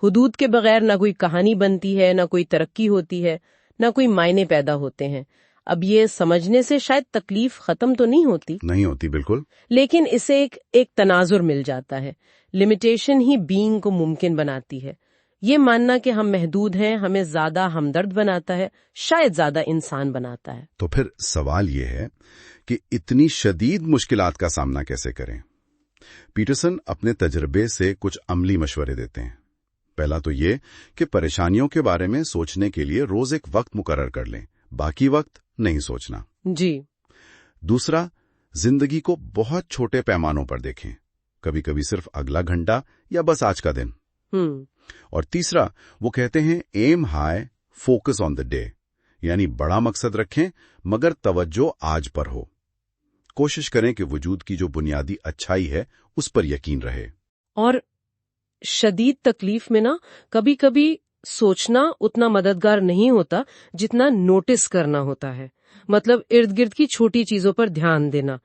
حدود کے بغیر نہ کوئی کہانی بنتی ہے، نہ کوئی ترقی ہوتی ہے، نہ کوئی معنی پیدا ہوتے ہیں۔ اب یہ سمجھنے سے شاید تکلیف ختم تو نہیں ہوتی بالکل، لیکن اسے ایک تناظر مل جاتا ہے۔ لمیٹیشن ہی بینگ کو ممکن بناتی ہے۔ یہ ماننا کہ ہم محدود ہیں ہمیں زیادہ ہمدرد بناتا ہے، شاید زیادہ انسان بناتا ہے۔ تو پھر سوال یہ ہے کہ اتنی شدید مشکلات کا سامنا کیسے کریں؟ پیٹرسن اپنے تجربے سے کچھ عملی مشورے دیتے ہیں۔ پہلا تو یہ کہ پریشانیوں کے بارے میں سوچنے کے لیے روز ایک وقت مقرر کر لیں، باقی وقت نہیں سوچنا۔ جی۔ دوسرا، زندگی کو بہت چھوٹے پیمانوں پر دیکھیں، کبھی کبھی صرف اگلا گھنٹہ یا بس آج کا دن۔ اور تیسرا، وہ کہتے ہیں aim high, focus on the day, یعنی بڑا مقصد رکھیں مگر توجہ آج پر ہو۔ کوشش کریں کہ وجود کی جو بنیادی اچھائی ہے اس پر یقین رہے۔ اور شدید تکلیف میں نا کبھی کبھی سوچنا اتنا مددگار نہیں ہوتا جتنا نوٹس کرنا ہوتا ہے، مطلب ارد گرد کی چھوٹی چیزوں پر دھیان دینا۔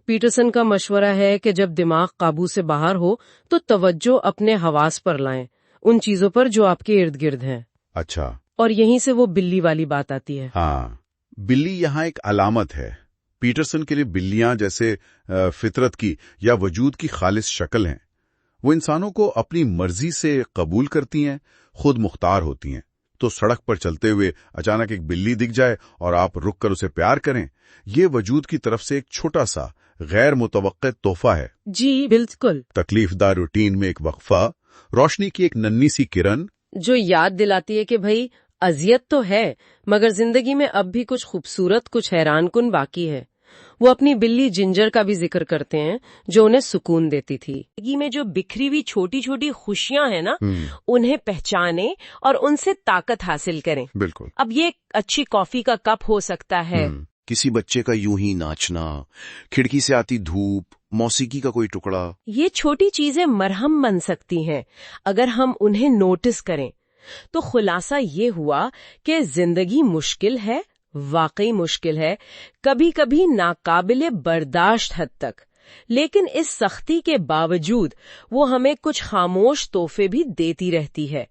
پیٹرسن کا مشورہ ہے کہ جب دماغ قابو سے باہر ہو تو توجہ اپنے حواس پر لائیں، ان چیزوں پر جو آپ کے ارد گرد ہیں۔ اچھا، اور یہیں سے وہ بلی والی بات آتی ہے۔ ہاں، بلی یہاں ایک علامت ہے۔ پیٹرسن کے لیے بلیاں جیسے فطرت کی یا وجود کی خالص شکل ہیں۔ وہ انسانوں کو اپنی مرضی سے قبول کرتی ہیں، خود مختار ہوتی ہیں۔ تو سڑک پر چلتے ہوئے اچانک ایک بلی دکھ جائے اور آپ رک کر اسے پیار کریں، یہ وجود کی طرف سے ایک چھوٹا سا غیر متوقع تحفہ ہے۔ جی بالکل۔ تکلیف دہ روٹین میں ایک وقفہ، روشنی کی ایک ننھی سی کرن جو یاد دلاتی ہے کہ بھئی اذیت تو ہے مگر زندگی میں اب بھی کچھ خوبصورت، کچھ حیران کن باقی ہے۔ وہ اپنی بلی جنجر کا بھی ذکر کرتے ہیں جو انہیں سکون دیتی تھی. زندگی میں جو بکھری ہوئی چھوٹی چھوٹی خوشیاں ہیں نا انہیں پہچانے اور ان سے طاقت حاصل کریں. بالکل. اب یہ ایک اچھی کافی کا کپ ہو سکتا ہے, کسی بچے کا یوں ہی ناچنا, کھڑکی سے آتی دھوپ, موسیقی کا کوئی ٹکڑا. یہ چھوٹی چیزیں مرہم بن سکتی ہیں اگر ہم انہیں نوٹس کریں. تو خلاصہ یہ ہوا کہ زندگی مشکل ہے, واقعی مشکل ہے, کبھی کبھی ناقابل برداشت حد تک, لیکن اس سختی کے باوجود وہ ہمیں کچھ خاموش تحفے بھی دیتی رہتی ہے.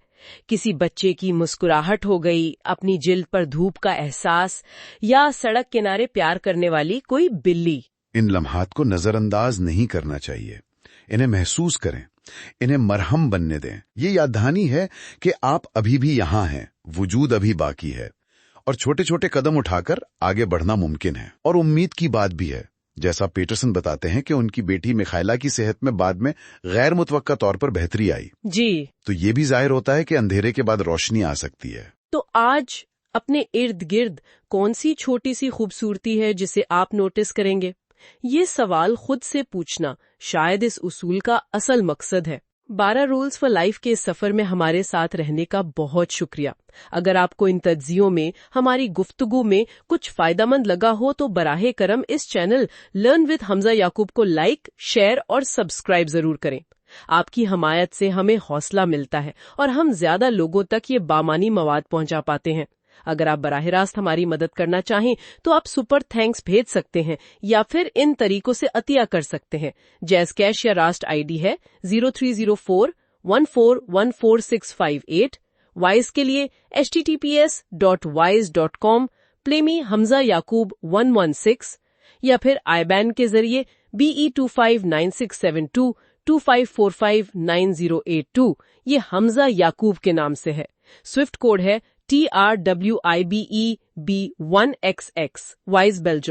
کسی بچے کی مسکراہٹ ہو گئی, اپنی جلد پر دھوپ کا احساس, یا سڑک کنارے پیار کرنے والی کوئی بلی. ان لمحات کو نظر انداز نہیں کرنا چاہیے, انہیں محسوس کریں, انہیں مرہم بننے دیں. یہ یاد دہانی ہے کہ آپ ابھی بھی یہاں ہیں, وجود ابھی باقی ہے, اور چھوٹے چھوٹے قدم اٹھا کر آگے بڑھنا ممکن ہے. اور امید کی بات بھی ہے, جیسا پیٹرسن بتاتے ہیں کہ ان کی بیٹی میخائلا کی صحت میں بعد میں غیر متوقع طور پر بہتری آئی. جی, تو یہ بھی ظاہر ہوتا ہے کہ اندھیرے کے بعد روشنی آ سکتی ہے. تو آج اپنے ارد گرد کون سی چھوٹی سی خوبصورتی ہے جسے آپ نوٹس کریں گے؟ یہ سوال خود سے پوچھنا شاید اس اصول کا اصل مقصد ہے. 12 رولز فار لائف کے سفر میں ہمارے ساتھ رہنے کا بہت شکریہ. اگر آپ کو ان تجزیوں میں ہماری گفتگو میں کچھ فائدہ مند لگا ہو تو براہ کرم اس چینل لرن وتھ حمزہ یعقوب کو لائک، شیئر اور سبسکرائب ضرور کریں. آپ کی حمایت سے ہمیں حوصلہ ملتا ہے اور ہم زیادہ لوگوں تک یہ بامانی مواد پہنچا پاتے ہیں. اگر آپ براہ راست ہماری مدد کرنا چاہیں تو آپ سپر تھینکس بھیج سکتے ہیں یا پھر ان طریقوں سے عطیہ کر سکتے ہیں. جیز کیش یا راسٹ آئی ڈی ہے 030414144658. وائز کے لیے https://wise.com پلیمی حمزہ یعقوب 116 یا پھر آئی بین کے ذریعے BE25967225459082. یہ حمزہ یعقوب کے نام سے ہے. سوئفٹ کوڈ ہے TRWIBEB1XX. Wise Belgium.